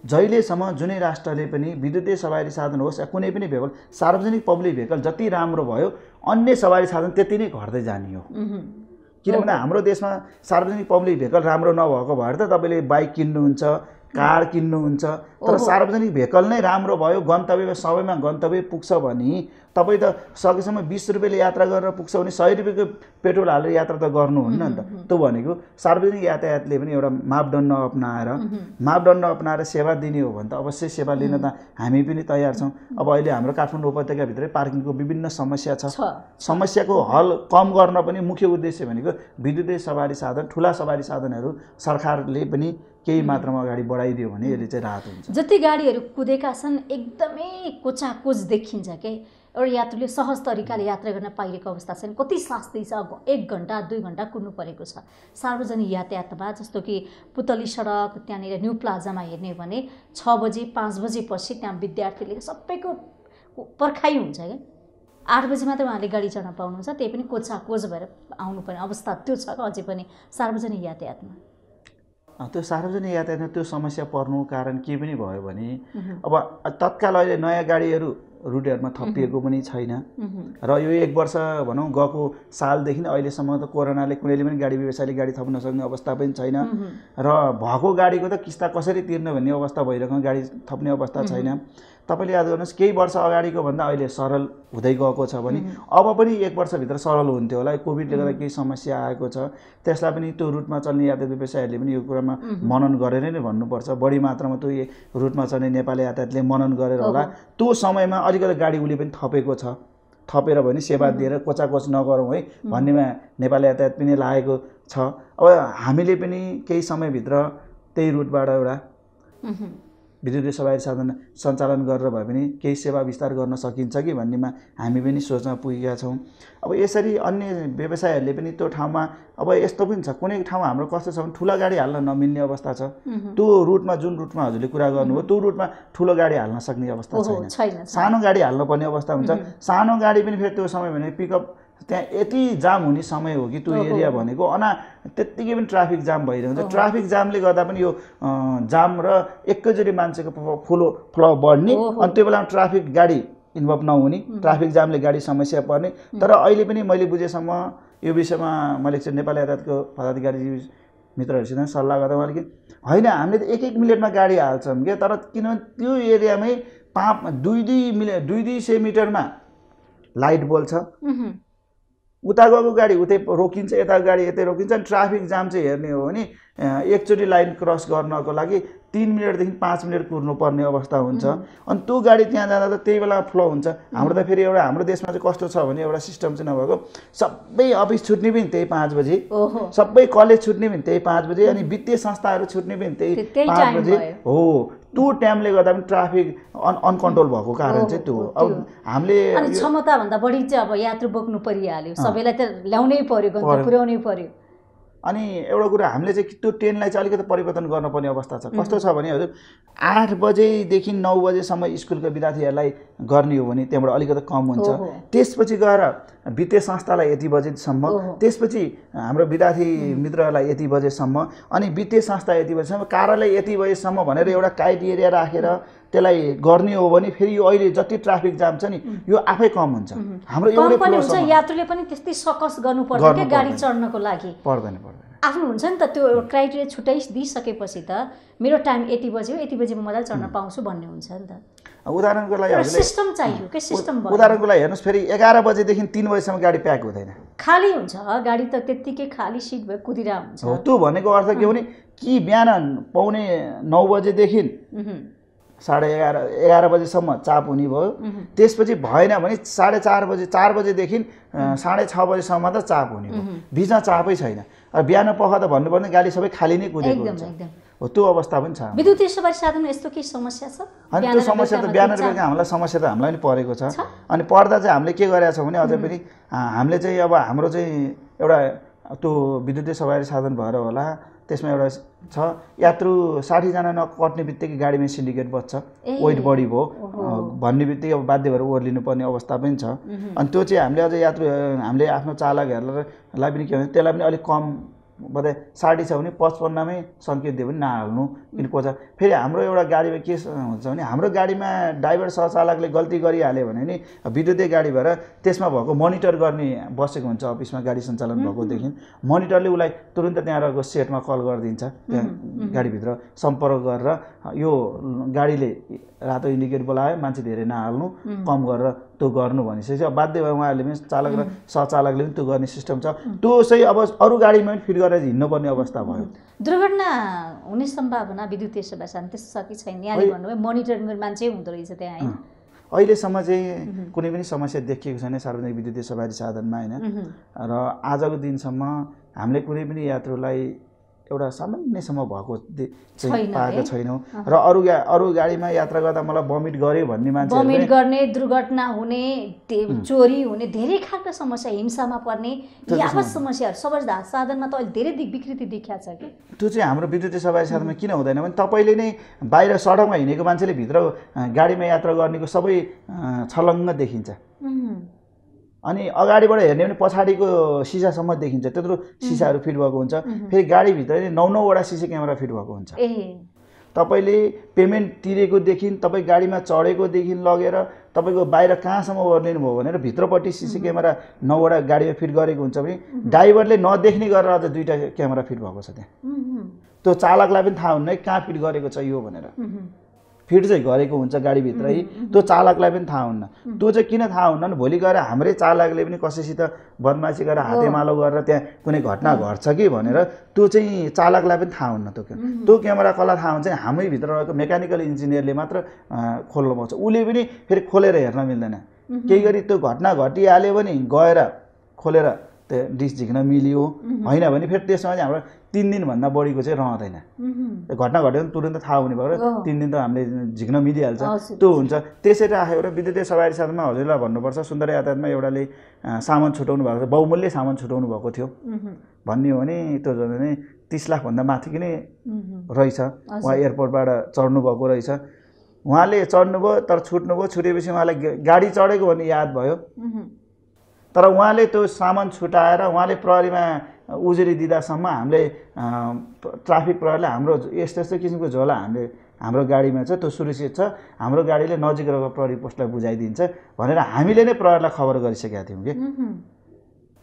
जहिलेसम्म जुनै राष्ट्रले पनि विद्युतीय सवारी साधन होस् या कुनै पनि भेहिकल सार्वजनिक पब्लिक भेहिकल जति राम्रो भयो अन्य सवारी साधन त्यति नै घट्दै जाने हो। किनभने हाम्रो देशमा सार्वजनिक पब्लिक भेहिकल राम्रो नभएको भएर त तपाईँले बाइक किन्नुहुन्छ, कार किन्नुहुन्छ, तर सार्वजनिक भेहिकल नै राम्रो भयो, गन्तव्य सबैमा गन्तव्य पुग्छ भने तपाईँ त सकेसम्म 20 रुपियाँले यात्रा गरेर पुग्छ भने 100 रुपियाँको पेट्रोल हालेर यात्रा त गर्नुहुन्न नि त। त्यो भनेको सार्वजनिक यातायातले पनि एउटा मापदण्ड अपनाएर सेवा दिने हो भने त अवश्य सेवा लिन त हामी पनि तयार छौँ। अब अहिले हाम्रो काठमाडौँ उपत्यकाभित्रै पार्किङको विभिन्न समस्या छ। समस्याको हल कम गर्न पनि मुख्य उद्देश्य भनेको विद्युतीय सवारी साधन, ठुला सवारी साधनहरू सरकारले पनि केही मात्रामा अगाडि बढाइदियो भने यसले चाहिँ राहत हुन्छ। जति गाडीहरू कुदेका छन् एकदमै कोचाकोच देखिन्छ के, एउटा यात्रुले सहज तरिकाले यात्रा गर्न पाइरहेको अवस्था छैन। कति शास्ति छ, 1 घण्टा 2 घण्टा कुद्नु परेको छ सार्वजनिक यातायातमा। जस्तो कि पुतली सडक त्यहाँनिर न्यू प्लाजामा हेर्ने भने 6 बजे 5 बजे पछि त्यहाँ विद्यार्थीले सबैको पर्खाइ हुन्छ क्या, 8 बजी मात्रै उहाँले गाडी चढ्न पाउनुहुन्छ, त्यही पनि कोचाकोच भएर आउनुपर्ने अवस्था त्यो छ अझै पनि सार्वजनिक यातायातमा? त्यो सार्वजनिक यातायातमा त्यो समस्या पर्नु कारण के पनि भयो भने अब तत्काल अहिले नयाँ गाडीहरू रुटहरूमा थपिएको पनि छैन र यो 1 वर्ष भनौँ गएको सालदेखि अहिलेसम्म त कोरोनाले कुनैले पनि गाडी व्यवसायले गाडी थप्न सक्ने अवस्था पनि छैन र भएको गाडीको त किस्ता कसरी तिर्ने भन्ने अवस्था भइरहेको, गाडी थप्ने अवस्था छैन। तपाईँले याद गर्नुहोस् केही वर्ष अगाडिको भन्दा अहिले सरल हुँदै गएको छ भने अब पनि 1 वर्षभित्र सरल हुन्थ्यो होला। कोभिडले गर्दा केही समस्या आएको छ, त्यसलाई पनि त्यो रुटमा चल्ने यातायात व्यवसायहरूले पनि यो कुरामा मनन गरेर नै भन्नुपर्छ। बढी मात्रामा त्यो रुटमा चल्ने नेपाली यातायातले मनन गरेर होला त्यो समयमा अलिकति गाडी उसले पनि थपेको छ, थपेर भने सेवा दिएर कोचाकोच नगरौँ है भन्नेमा नेपाली यातायात पनि लागेको छ। अब हामीले पनि केही समयभित्र त्यही रुटबाट एउटा विद्युतीय सवारी साधन सञ्चालन गरेर भए पनि केही सेवा विस्तार गर्न सकिन्छ कि भन्नेमा हामी पनि सोचमा पुगेका छौँ। अब यसरी अन्य व्यवसायहरूले पनि त्यो ठाउँमा अब यस्तो पनि छ, कुनै ठाउँ हाम्रो कस्तो छ भने ठुला गाडी हाल्न नमिल्ने अवस्था छ। त्यो रुटमा जुन रुटमा हजुरले कुरा गर्नुभयो त्यो रुटमा ठुलो गाडी हाल्न सक्ने अवस्था छैन, सानो गाडी हाल्नुपर्ने अवस्था हुन्छ। सानो गाडी पनि फेरि त्यो समय भने पिकअप त्यहाँ यति जाम हुने समय हो कि त्यो एरिया भनेको त्यत्तिकै पनि ट्राफिक जाम भइरहन्छ। ट्राफिक जामले गर्दा पनि यो जाम र एकैचोटि मान्छेको फ्लो बढ्ने अनि त्यो बेलामा ट्राफिक गाडी इन्भल्भ नहुने, ट्राफिक जामले गाडी समस्या पर्ने। तर अहिले पनि मैले बुझेसम्म यो विषयमा मैले एकचोटि नेपाली यातायातको पदाधिकारी मित्रहरूसित सल्लाह गर्दा उहाँले कि होइन हामीले त 1-1 मिनटमा गाडी हाल्छौँ क्या, तर किनभने त्यो एरियामै 200 मिटरमा लाइट बल्छ, उता गएको गाडी उतै रोकिन्छ, यताको गाडी यतै रोकिन्छ। अनि ट्राफिक जाम चाहिँ हेर्ने हो भने एकचोटि लाइन क्रस गर्नको लागि 3 मिनटदेखि 5 मिनट कुर्नुपर्ने अवस्था हुन्छ। अनि त्यो गाडी त्यहाँ जाँदा त त्यही बेला फ्लो हुन्छ। हाम्रो त फेरि एउटा हाम्रो देशमा चाहिँ कस्तो छ भने एउटा सिस्टम चाहिँ नभएको, सबै अफिस छुट्ने पनि त्यही 5 बजे, सबै कलेज छुट्ने पनि त्यही 5 बजे, अनि वित्तीय संस्थाहरू छुट्ने पनि त्यही 5 बजे हो। त्यो टाइमले गर्दा पनि ट्राफिक अनकन्ट्रोल भएको कारण चाहिँ त्यो अब हामीले क्षमताभन्दा बढी चाहिँ अब यात्रु बोक्नु परिहाल्यो, सबैलाई त ल्याउनै पर्यो, गन्तव्य पुर्याउनै पर्यो। अनि एउटा कुरा हामीले चाहिँ त्यो ट्रेनलाई चाहिँ अलिकति परिवर्तन गर्नुपर्ने अवस्था छ। कस्तो छ भने हजुर 8 बजेदेखि 9 बजेसम्म स्कुलका विद्यार्थीहरूलाई गर्ने हो भने त्यहाँबाट अलिकति कम हुन्छ। त्यसपछि गएर वित्तीय संस्थालाई यति बजेसम्म, त्यसपछि हाम्रो विद्यार्थी मित्रहरूलाई यति बजेसम्म, अनि वित्तीय संस्था यति बजेसम्म, कार्यालय यति बजेसम्म भनेर एउटा क्राइटेरिया राखेर त्यसलाई गर्ने हो भने फेरि यो अहिले जति ट्राफिक जाम छ नि यो आफै कम हुन्छ। हाम्रो एउटै फ्लो छ, यात्रुले पनि त्यस्तै सकस गर्नु पर्छ के गाडी चढ्नको लागि पर्दैन आफ्नो हुन्छ नि त। त्यो क्राइटेरिया छुट्याइ दिइसकेपछि त मेरो टाइम यति बजे हो, यति बजे म मजाले चढ्न पाउँछु भन्ने हुन्छ नि त। उदाहरणको लागि सिस्टम चाहियो के सिस्टम भयो। उदाहरणको लागि हेर्नुहोस् फेरि 11 बजेदेखि 3 बजेसम्म गाडी प्याक हुँदैन, खाली हुन्छ गाडी त त्यत्तिकै खाली सिट भए कुदिरा हुन्छ। हो त्यो भनेको अर्थ के भने कि बिहान 9:15 बजेदेखि 11:30 बजेसम्म चाप हुने भयो, त्यसपछि भएन भने 4:30 बजे 4 बजेदेखि 6:30 बजेसम्म त चाप हुने भयो, बिचमा चापै छैन। अब बिहान पख त भन्नुपर्ने गाडी सबै खाली नै कुदेको हुन्छ, हो त्यो अवस्था पनि छ। विद्युतीय सवारी साधनमा यस्तो के समस्या छ? अनि त्यो समस्या त बिहान र बेलुका हामीलाई समस्या त हामीलाई पनि परेको छ। अनि पर्दा चाहिँ हामीले के गरेका छौँ भने अझै पनि हामीले चाहिँ अब हाम्रो चाहिँ एउटा त्यो विद्युतीय सवारी साधन भएर होला त्यसमा एउटा छ यात्रु 60 जना नकट्ने बित्तिकै गाडीमा सिन्डिकेट बज्छ, वेट बढी भयो भन्ने बित्तिकै अब बाध्य भएर ओर्लिनु पर्ने अवस्था पनि छ। अनि त्यो चाहिँ हामीले अझ यात्रु हामीले आफ्नो चालकहरूलाई पनि के भन्छ त्यसलाई पनि अलिक कम बधाई 60 छ भने 55 मै सङ्केत दियो भने नहाल्नु किन कोचा। फेरि हाम्रो एउटा गाडीमा के हुन्छ भने हाम्रो गाडीमा ड्राइभर सहचालकले गल्ती गरिहाल्यो भने नि विद्युतीय गाडी भएर त्यसमा भएको मोनिटर गर्ने बसेको हुन्छ अफिसमा गाडी सञ्चालन भएकोदेखि मोनिटरले उसलाई तुरुन्त त्यहाँ रहेको सेटमा कल गरिदिन्छ, त्यहाँ गाडीभित्र सम्पर्क गरेर यो गाडीले रातो इन्डिकेट बोलायो मान्छे धेरै नहाल्नु कम गरेर त्यो गर्नु भनिसकेपछि अब बाध्य भएर उहाँहरूले पनि चालक र सहचालकले पनि त्यो गर्ने सिस्टम छ। त्यो चाहिँ अब अरू गाडीमा पनि फिट गरेर हिँड्नुपर्ने अवस्था भयो। दुर्घटना हुने सम्भावना विद्युतीय सवारी साधन त्यस्तो छ कि छैन? यहाँले भन्नुभयो मोनिटरिङ गर्ने मान्छे हुँदो रहेछ त्यहाँ हैन? अहिलेसम्म चाहिँ कुनै पनि समस्या देखिएको छैन सार्वजनिक विद्युतीय सवारी साधनमा हैन। र आजको दिनसम्म हामीले कुनै पनि यात्रुलाई एउटा सामान्यसम्म भएको चाहिँ पाएको छैनौँ। र अरू गाडीमा यात्रा गर्दा मलाई बमिट गर्यो भन्ने मान्छे बमिट गर्ने, दुर्घटना हुने, चोरी हुने, धेरै खालका समस्या, हिंसामा पर्ने यावत समस्याहरू सवारी साधनमा त अहिले धेरै विकृति देखिया छ कि। त्यो चाहिँ हाम्रो विद्युतीय सवारी साधनमा किन हुँदैन भने तपाईँले नै बाहिर सडकमा हिँडेको मान्छेले भित्र गाडीमा यात्रा गर्नेको सबै छलङ्ग देखिन्छ। अनि अगाडिबाट हेर्ने भने पछाडिको सिसासम्म देखिन्छ, त्यत्रो सिसाहरू फिट भएको हुन्छ। फेरि गाडीभित्र नै 9-9वटा सिसी क्यामेरा फिट भएको हुन्छ। तपाईँले पेमेन्ट तिरेकोदेखि तपाईँ गाडीमा चढेकोदेखि लगेर तपाईँको बाहिर कहाँसम्म ओर्लिनु भयो भनेर भित्रपट्टि सिसी क्यामेरा 9वटा गाडीमा फिट गरेको हुन्छ भने ड्राइभरले नदेख्ने गरेर अझ 2टा क्यामेरा फिट भएको छ त्यहाँ। त्यो चालकलाई पनि थाहा हुन्न है कहाँ फिट गरेको छ यो भनेर। फिट चाहिँ गरेको हुन्छ गाडीभित्रै, त्यो चालकलाई पनि थाहा हुन्न। त्यो चाहिँ किन थाहा हुन्न भने भोलि गएर हाम्रै चालकले पनि कसैसित बदमासी गरेर हातेमालो गरेर त्यहाँ कुनै घटना घट्छ कि भनेर त्यो चाहिँ चालकलाई पनि थाहा हुन्न। त्यो क्यामेरा कसलाई थाहा हुन्छ, हाम्रै भित्र रहेको मेकानिकल इन्जिनियरले मात्र खोल्नु पाउँछ। उसले पनि फेरि खोलेर हेर्न मिल्दैन। केही गरी त्यो घटना घटिहाल्यो भने गएर खोलेर त्यो डिस झिक्न मिल्यो, होइन भने फेरि त्यसमा चाहिँ हाम्रो 3 दिनभन्दा बढीको चाहिँ रहँदैन। घटना घट्यो भने तुरन्त थाहा हुने भएर 3 दिन त हामीले झिक्न मिलिहाल्छ, त्यो हुन्छ। त्यसरी राखेको र विद्युतीय सवारी साधनमा हजुरलाई भन्नुपर्छ, सुन्दर यातायातमा एउटाले सामान छुटाउनु भएको छ, बहुमूल्य सामान छुटाउनु भएको थियो भन्ने हो भने त्यो झन् 30 लाखभन्दा माथिको नै रहेछ। उहाँ एयरपोर्टबाट चढ्नुभएको रहेछ। उहाँले चढ्नुभयो तर छुट्नुभयो, छुटेपछि उहाँलाई गाडी चढेको भन्ने याद भयो। तर उहाँले त्यो सामान छुटाएर उहाँले प्रहरीमा उजुरी दिँदासम्म हामीले ट्राफिक प्रहरीले हाम्रो यस्तो यस्तो किसिमको झोला हाम्रो गाडीमा छ, त्यो सुरक्षित छ, हाम्रो गाडीले नजिक रहेको प्रहरी पोस्टलाई बुझाइदिन्छ भनेर हामीले नै प्रहरीलाई खबर गरिसकेका थियौँ कि।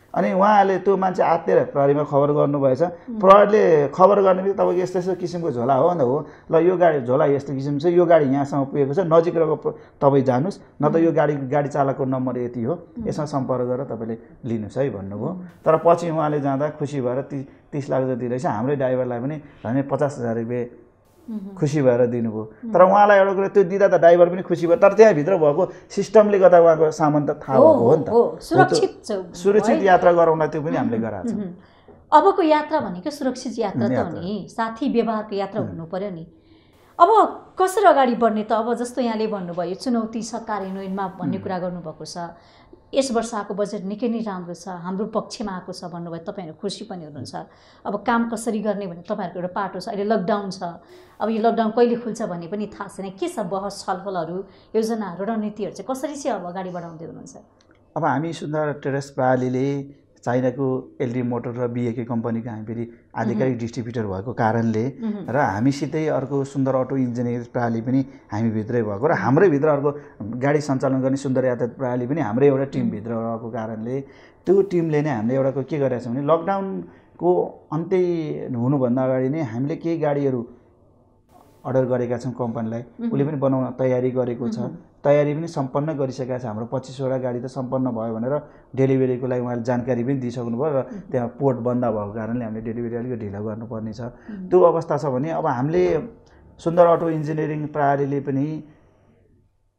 अनि उहाँहरूले त्यो मान्छे आत्तिएर प्रहरीमा खबर गर्नुभएछ। प्रहरीले खबर गर्ने बित्तिकै तपाईँको यस्तो यस्तो किसिमको झोला हो भन्दा हो, ल यो गाडी झोला यस्तो किसिम छ, यो गाडी यहाँसम्म पुगेको छ, नजिक रहेको तपाईँ जानुहोस्, न त यो गाडी चालकको नम्बर यति हो, यसमा सम्पर्क गरेर तपाईँले लिनुहोस् है भन्नुभयो। तर पछि उहाँले जाँदा खुसी भएर 30 लाख जति रहेछ, हाम्रै ड्राइभरलाई पनि झन् 50,000 रुपियाँ खुसी भएर दिनुभयो। तर उहाँलाई एउटा कुरा त्यो दिँदा त ड्राइभर पनि खुसी भयो, तर त्यहाँभित्र भएको सिस्टमले गर्दा उहाँको सामान त थाहा भएको हो नि त। सुरक्षित यात्रा गराउनलाई त्यो पनि हामीले गराएको छौँ। अबको यात्रा भनेको सुरक्षित यात्रा त हो नि, साथी व्यवहारको यात्रा हुनु पर्यो नि। अब कसरी अगाडि बढ्ने त? अब जस्तो यहाँले भन्नुभयो चुनौती छ कार्यान्वयनमा भन्ने कुरा गर्नुभएको छ। यस वर्ष आएको बजेट निकै नै राम्रो छ, हाम्रो पक्षमा आएको छ भन्नुभयो, तपाईँहरू खुसी पनि हुनुहुन्छ। अब काम कसरी गर्ने भने तपाईँहरूको एउटा पाटो छ। अहिले लकडाउन छ, अब यो लकडाउन कहिले खुल्छ भन्ने पनि थाहा छैन। के छ बहस छलफलहरू, योजनाहरू, रणनीतिहरू चाहिँ कसरी चाहिँ अब अगाडि बढाउँदै हुनुहुन्छ? अब हामी सुन्दर ट्रेडर्स प्रणालीले चाइनाको एलडी मोटर र बिएके कम्पनीको हामी फेरि आधिकारिक डिस्ट्रिब्युटर भएको कारणले र हामीसितै अर्को सुन्दर अटो इन्जिनियर प्रणाली पनि हामीभित्रै भएको र हाम्रै भित्र अर्को गाडी सञ्चालन गर्ने सुन्दर यातायात प्रणाली पनि हाम्रै एउटा टिमभित्र रहेको कारणले त्यो टिमले नै हामीले एउटा के गरेका छौँ भने लकडाउनको अन्त्य हुनुभन्दा अगाडि नै हामीले केही गाडीहरू अर्डर गरेका छौँ कम्पनीलाई। उसले पनि बनाउन तयारी गरेको छ, तयारी पनि सम्पन्न गरिसकेका छ। हाम्रो 25वटा गाडी त सम्पन्न भयो भनेर डेलिभरीको लागि उहाँले जानकारी पनि दिइसक्नुभयो र त्यहाँ पोर्ट बन्द भएको कारणले हामीले डेलिभरी अलिक ढिलो गर्नुपर्ने छ। त्यो अवस्था छ भने अब हामीले सुन्दर अटो इन्जिनियरिङ प्रणालीले पनि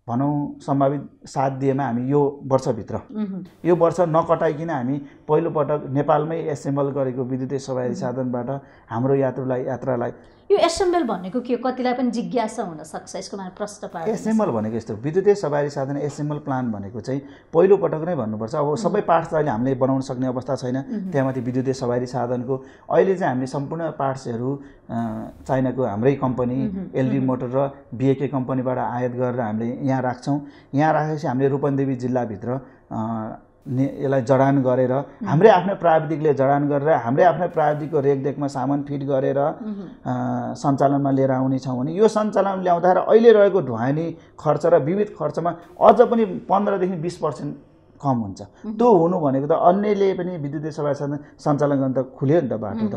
भनौँ सम्भावित 7 दिएमा हामी यो वर्षभित्र यो वर्ष नकटाइकन हामी पहिलोपटक नेपालमै एसेम्बल गरेको विद्युतीय सवारी साधनबाट हाम्रो यात्रालाई यो एसेम्बल भनेको के? कतिलाई पनि जिज्ञासा हुन सक्छ, यसको बारेमा प्रश्न पार्छ। एसेम्बल भनेको यस्तो विद्युतीय सवारी साधन एसेम्बल प्लान भनेको चाहिँ पहिलोपटक नै भन्नुपर्छ। अब सबै पार्ट्स अहिले हामीले बनाउन सक्ने अवस्था छैन, त्यहाँमाथि विद्युतीय सवारी साधनको अहिले चाहिँ हामीले सम्पूर्ण पार्ट्सहरू चाइनाको हाम्रै कम्पनी एलडी मोटर र बिएके कम्पनीबाट आयात गरेर हामीले यहाँ राख्छौँ। यहाँ राखेपछि हामीले रूपन्देही जिल्लाभित्र यसलाई जडान गरेर हाम्रै आफ्नै प्राविधिकले जडान गरेर हाम्रै आफ्नै प्राविधिकको रेखदेखमा सामान फिट गरेर सञ्चालनमा लिएर आउनेछौँ भने यो सञ्चालन ल्याउँदाखेरि अहिले रहेको ढुवानी खर्च र विविध खर्चमा अझ पनि 15 देखि 20% कम हुन्छ। त्यो हुनु भनेको त अन्यले पनि विद्युतीय सवारी साधन सञ्चालन गर्न त खुल्यो नि त बाटो त।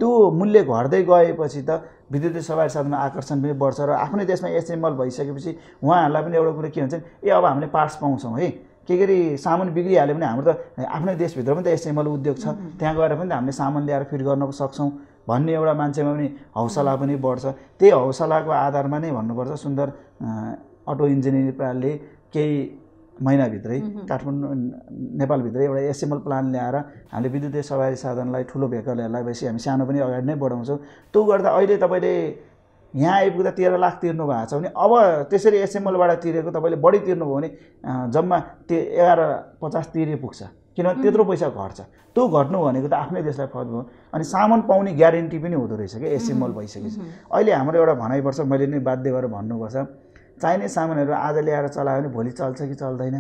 त्यो मूल्य घट्दै गएपछि त विद्युतीय सवारी साधनमा आकर्षण पनि बढ्छ र आफ्नै देशमा एसेम्बल भइसकेपछि उहाँहरूलाई पनि एउटा कुरा के हुन्छ ए अब हामीले पार्ट्स पाउँछौँ है, के गरी सामान बिग्रिहाल्यो भने हाम्रो त आफ्नै देशभित्र पनि त एसेम्बल उद्योग छ, त्यहाँ गएर पनि त हामीले सामान ल्याएर फिट गर्न सक्छौँ भन्ने एउटा मान्छेमा पनि हौसला पनि बढ्छ। त्यही हौसलाको आधारमा नै भन्नुपर्छ सुन्दर अटो इन्जिनियरिङ प्रणालीले केही महिनाभित्रै काठमाडौँ नेपालभित्रै एउटा एसेम्बल प्लान ल्याएर हामीले विद्युतीय सवारी साधनलाई ठुलो भेकलहरूलाई भएपछि हामी सानो पनि अगाडि नै बढाउँछौँ। त्यो गर्दा अहिले तपाईँले यहाँ आइपुग्दा 13 लाख तिर्नु भएको छ भने अब त्यसरी एसेम्बलबाट तिरेको तपाईँले बढी तिर्नुभयो भने जम्मा 1150 तिरे पुग्छ, किनभने त्यत्रो पैसा घट्छ। त्यो घट्नु भनेको त आफ्नै देशलाई फरक भयो। अनि सामान पाउने ग्यारेन्टी पनि हुँदो रहेछ क्या एसेम्बल भइसकेपछि। अहिले हाम्रो एउटा भनाइपर्छ, मैले नै बाध्य गरेर भन्नुपर्छ, चाहिने सामानहरू आज ल्याएर चलायो भने भोलि चल्छ कि चल्दैन?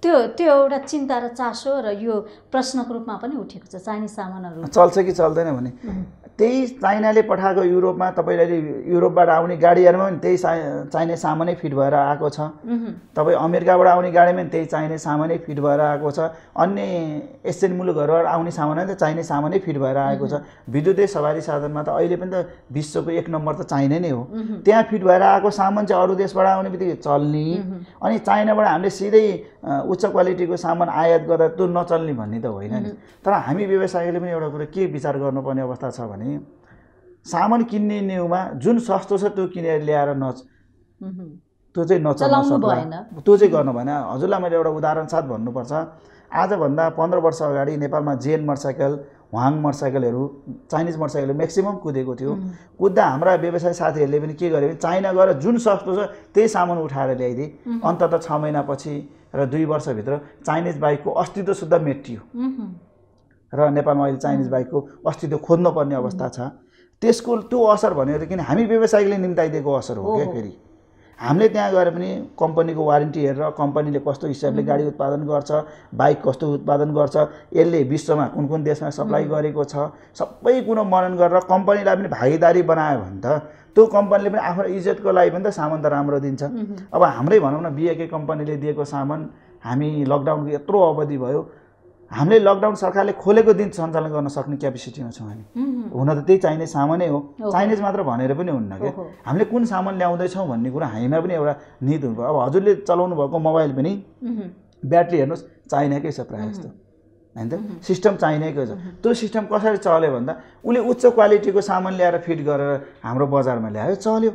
त्यो एउटा चिन्ता र चासो र यो प्रश्नको रूपमा पनि उठेको छ चाइनिज सामानहरू चल्छ कि चल्दैन भने। त्यही चाइनाले पठाएको युरोपमा तपाईँले युरोपबाट आउने गाडीहरूमा पनि त्यही चाइनिज सामानै फिट भएर आएको छ। तपाईँ अमेरिकाबाट आउने गाडीमा पनि त्यही चाइनिज सामानै फिट भएर आएको छ। अन्य एसियन मुलुकहरूबाट आउने सामानमा त चाइनिज सामानै फिट भएर आएको छ। विद्युतीय सवारी साधनमा त अहिले पनि त विश्वको 1 नम्बर त चाइना नै हो। त्यहाँ फिट भएर आएको सामान चाहिँ अरू देशबाट आउने बित्तिकै चल्ने, अनि चाइनाबाट हामीले सिधै उच्च क्वालिटीको सामान आयात गर्दा त्यो नचल्ने भन्ने त होइन नि। तर हामी व्यवसायीले पनि एउटा कुरा के विचार गर्नुपर्ने अवस्था छ भने सामान किन्ने न्युमा जुन सस्तो छ त्यो किनेर ल्याएर त्यो चाहिँ नचल्नु सक्ला, त्यो चाहिँ गर्नु भएन। हजुरलाई मैले एउटा उदाहरण साथ भन्नुपर्छ। आजभन्दा 15 वर्ष अगाडि नेपालमा जेन मोटरसाइकल, ह्वाङ मोटरसाइकलहरू, चाइनिज मोटरसाइकल म्याक्सिमम कुदेको थियो। कुद्दा हाम्रा व्यवसाय साथीहरूले पनि के गरे भने चाइना गएर जुन सस्तो छ त्यही सामान उठाएर ल्याइदिए। अन्ततः 6 महिनापछि र 2 वर्षभित्र चाइनिज बाइकको अस्तित्व सुद्धा मेटियो र नेपालमा अहिले चाइनिज बाइकको अस्तित्व खोज्नुपर्ने अवस्था छ। त्यसको त्यो असर भनेर किन हामी व्यवसायीले निम्ताइदिएको असर हो क्या। फेरि हामीले त्यहाँ गएर पनि कम्पनीको वारेन्टी हेरेर कम्पनीले कस्तो हिसाबले गाडी उत्पादन गर्छ, बाइक कस्तो उत्पादन गर्छ, यसले विश्वमा कुन कुन देशमा सप्लाई गरेको छ, सबै कुरो मनन गरेर कम्पनीलाई पनि भागीदारी बनायो भने त त्यो कम्पनीले पनि आफ्नो इज्जतको लागि पनि त सामान त राम्रो दिन्छ। अब हाम्रै भनौँ न बिएके कम्पनीले दिएको सामान हामी लकडाउनको यत्रो अवधि भयो, हामीले लकडाउन सरकारले खोलेको दिन सञ्चालन गर्न सक्ने क्यापेसिटीमा छौँ हामी। हुन त त्यही चाइनिज सामानै हो, चाइनिज मात्र भनेर पनि हुन्न क्या। हामीले कुन सामान ल्याउँदैछौँ भन्ने कुरा हामीमा पनि एउटा नीति हुनु पर्यो। अब हजुरले चलाउनु भएको मोबाइल पनि ब्याट्री हेर्नुहोस् चाइनाकै छ प्रायः जस्तो, होइन त? सिस्टम चाइनाकै छ। त्यो सिस्टम कसरी चल्यो भन्दा उसले उच्च क्वालिटीको सामान ल्याएर फिट गरेर हाम्रो बजारमा ल्यायो, चल्यो।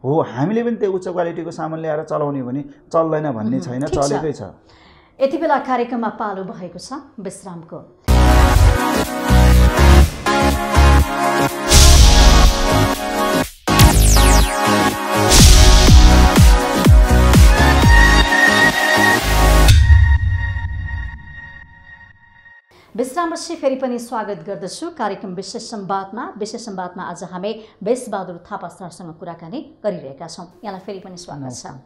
हो, हामीले पनि त्यो उच्च क्वालिटीको सामान ल्याएर चलाउने भने चल्दैन भन्ने छैन, चलेकै छ। यति बेला कार्यक्रममा पालो भएको छ विश्रामको। विश्रामपछि फेरि पनि स्वागत गर्दछु कार्यक्रम विशेष संवादमा। विशेष संवादमा आज हामी बेसबहादुर थापा सरसँग कुराकानी गरिरहेका छौँ। यहाँलाई फेरि पनि स्वागत छ।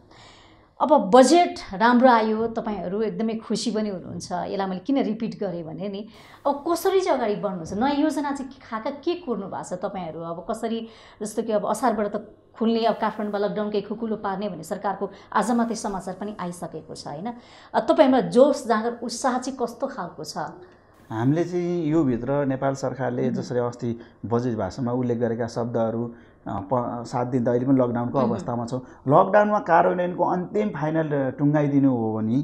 अब बजेट राम्रो आयो, तपाईँहरू एकदमै खुसी पनि हुनुहुन्छ। यसलाई मैले किन रिपिट गरेँ भने नि, अब कसरी चाहिँ अगाडि बढ्नुहुन्छ? नयाँ योजना चाहिँ खाका के कोर्नु भएको छ तपाईँहरू? अब कसरी, जस्तो कि अब असारबाट त खुल्ने, अब काठमाडौँमा लकडाउनकै खुकुलो पार्ने भन्ने सरकारको आज मात्रै समाचार पनि आइसकेको छ, होइन? तपाईँहरूमा जोस जाँगर उत्साह चाहिँ कस्तो खालको छ? हामीले चाहिँ यो भित्र नेपाल सरकारले जसरी अस्ति बजेट भाषणमा उल्लेख गरेका शब्दहरू 7 दिन त अहिले पनि लकडाउनको अवस्थामा छौँ। लकडाउनमा कार्यान्वयनको अन्तिम फाइनल टुङ्गाइदिनु हो भने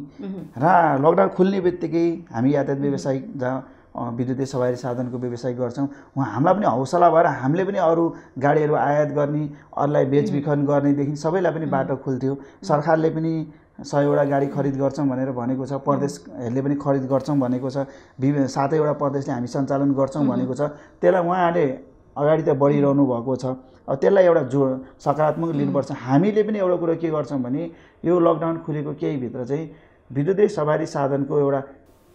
र लकडाउन खुल्ने बित्तिकै हामी यातायात व्यवसाय जहाँ विद्युतीय सवारी साधनको व्यवसाय गर्छौँ, उहाँ हामीलाई पनि हौसला भएर हामीले पनि अरू गाडीहरू आयात गर्ने, अरूलाई बेचबिखन गर्नेदेखि सबैलाई पनि बाटो खुल्थ्यो। सरकारले पनि 100वटा गाडी खरिद गर्छौँ भनेर भनेको छ, प्रदेशहरूले पनि खरिद गर्छौँ भनेको छ, 7वटा प्रदेशले हामी सञ्चालन गर्छौँ भनेको छ। त्यसलाई उहाँले अगाडि त बढिरहनु भएको छ। अब त्यसलाई एउटा सकारात्मक लिनुपर्छ। हामीले पनि एउटा कुरो के गर्छौँ भने यो लकडाउन खुलेको केही भित्र चाहिँ विद्युतीय सवारी साधनको एउटा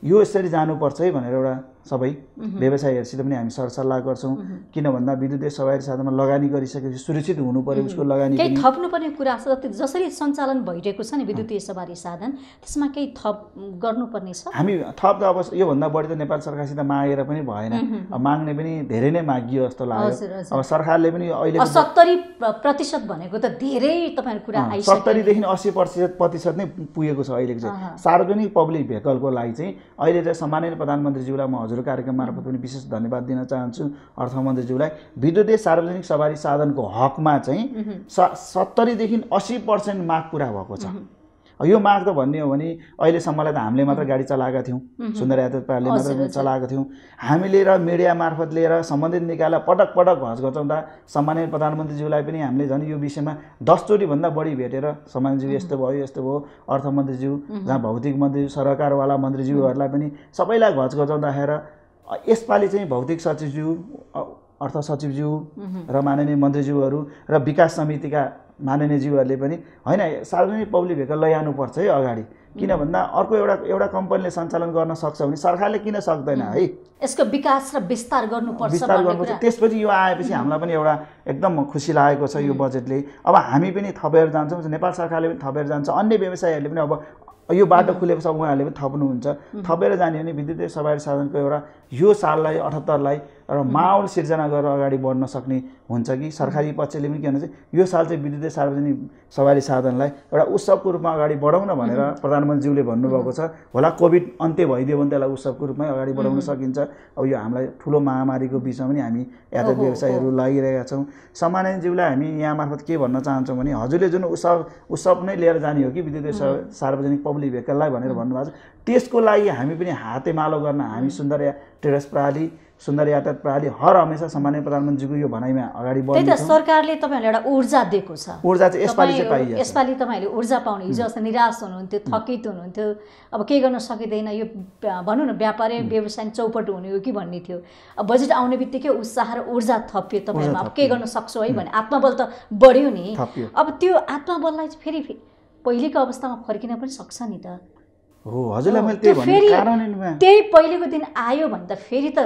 यो यसरी जानुपर्छ है भनेर एउटा सबै व्यवसायीहरूसित पनि हामी सरसल्लाह गर्छौँ। किन भन्दा विद्युतीय सवारी साधनमा लगानी गरिसकेपछि सुरक्षित हुनु पर्यो, उसको लगानी केही थप्नुपर्ने कुरा छ। जसरी सञ्चालन भइरहेको छ नि विद्युतीय सवारी साधन, त्यसमा केही थप गर्नुपर्ने छ। हामी थप त अब योभन्दा बढी त नेपाल सरकारसित मागेर पनि भएन, अब माग्ने पनि धेरै नै मागियो जस्तो लाग्यो। अब सरकारले पनि अहिले 70% भनेको त धेरै तपाईँको कुरा आइसक्यो। 70 देखि 80% नै पुगेको छ अहिलेको चाहिँ सार्वजनिक पब्लिक भेहिकलको लागि चाहिँ। अहिले चाहिँ सम्माननीय प्रधानमन्त्रीज्यूलाई म हजुर कार्यक्रम मार्फत पनि विशेष धन्यवाद दिन चाहन्छु अर्थमन्त्रीज्यूलाई। विद्युतीय सार्वजनिक सवारी साधनको हकमा चाहिँ 70 देखि 80% माग पुरा भएको छ। यो माग त भन्ने हो भने अहिलेसम्मलाई त हामीले मात्र गाडी चलाएका थियौँ, सुन्दर यातायात प्रणाली मात्र चलाएका थियौँ। हामीले र मिडिया मार्फत लिएर सम्बन्धित निकायलाई पटक पटक घचघचाउँदा सम्माननीय प्रधानमन्त्रीज्यूलाई पनि हामीले झन् यो विषयमा 10 चोटिभन्दा बढी भेटेर सम्मानज्यू यस्तो भयो यस्तो भयो, अर्थमन्त्रीज्यू जहाँ भौतिक मन्त्री सरकारवाला मन्त्रीज्यूहरूलाई पनि सबैलाई घचघचाउँदाखेरि यसपालि चाहिँ भौतिक सचिवज्यू, अर्थ सचिवज्यू र माननीय मन्त्रीज्यूहरू र विकास समितिका माननीयज्यूहरूले पनि होइन सार्वजनिक पब्लिक भेहिकल लैजानुपर्छ है अगाडि। किन भन्दा अर्को एउटा कम्पनीले सञ्चालन गर्न सक्छ भने सरकारले किन सक्दैन है? यसको विकास र विस्तार गर्नुपर्छ। त्यसपछि यो आएपछि हामीलाई पनि एउटा एकदम खुसी लागेको छ यो बजेटले। अब हामी पनि थपेर जान्छौँ, नेपाल सरकारले पनि थपेर जान्छ, अन्य व्यवसायीहरूले पनि अब यो बाटो खुलेको छ उहाँहरूले पनि थप्नुहुन्छ थपेर जाने भने विद्युतीय सवारी साधनको एउटा यो साललाई 78लाई र माहौल सिर्जना गरेर अगाडि बढ्न सक्ने हुन्छ कि सरकारी पक्षले पनि के भन्छ यो साल चाहिँ विद्युतीय सार्वजनिक सवारी साधनलाई एउटा उत्सवको रूपमा अगाडि बढाउन भनेर प्रधानमन्त्रीज्यूले भन्नुभएको छ होला कोभिड अन्त्य भइदियो भने त्यसलाई उत्सवको रूपमै अगाडि बढाउन सकिन्छ अब यो हामीलाई ठुलो महामारीको बिचमा पनि हामी यातायात व्यवसायहरू लागिरहेका छौँ सम्माननीयज्यूलाई हामी यहाँ मार्फत के भन्न चाहन्छौँ भने हजुरले जुन उत्सव नै लिएर जाने हो कि विद्युतीय सार्वजनिक पब्लिक भेहिकललाई भनेर भन्नुभएको छ त्यसको लागि हामी पनि हातेमालो गर्न हामी सुन्दर ट्रेडर्स प्रणाली सुन्दर यातायात प्रणाली हर हमेसा सम्माननीय प्रधानमन्त्रीको यो भनाइमा अगाडि बढ्छ। त्यही त सरकारले तपाईहरुलाई एउटा ऊर्जा दिएको छ। ऊर्जा चाहिँ यसपालि चाहिँ पाइयो। यसपालि तपाईहरुले ऊर्जा पाउने हिजो अस्ति निराश हुनुहुन्थ्यो, थकित हुनुहुन्थ्यो, अब के गर्न सकिदैन यो भनौँ न व्यापार व्यवसाय चौपट हुने हो कि भन्ने थियो। अब बजेट आउने बित्तिकै उत्साह र ऊर्जा थपियो तपाईहरुमा, अब के गर्न सक्छौ है भने आत्मबल त बढ्यो नि। अब त्यो आत्मबललाई फेरि पहिलेको अवस्थामा फर्किन पनि सक्छ नि त। हो हजुरलाई मैले त्यही भने कार्यान्वयनमा त्यही पहिलेको दिन आयो भने त फेरि त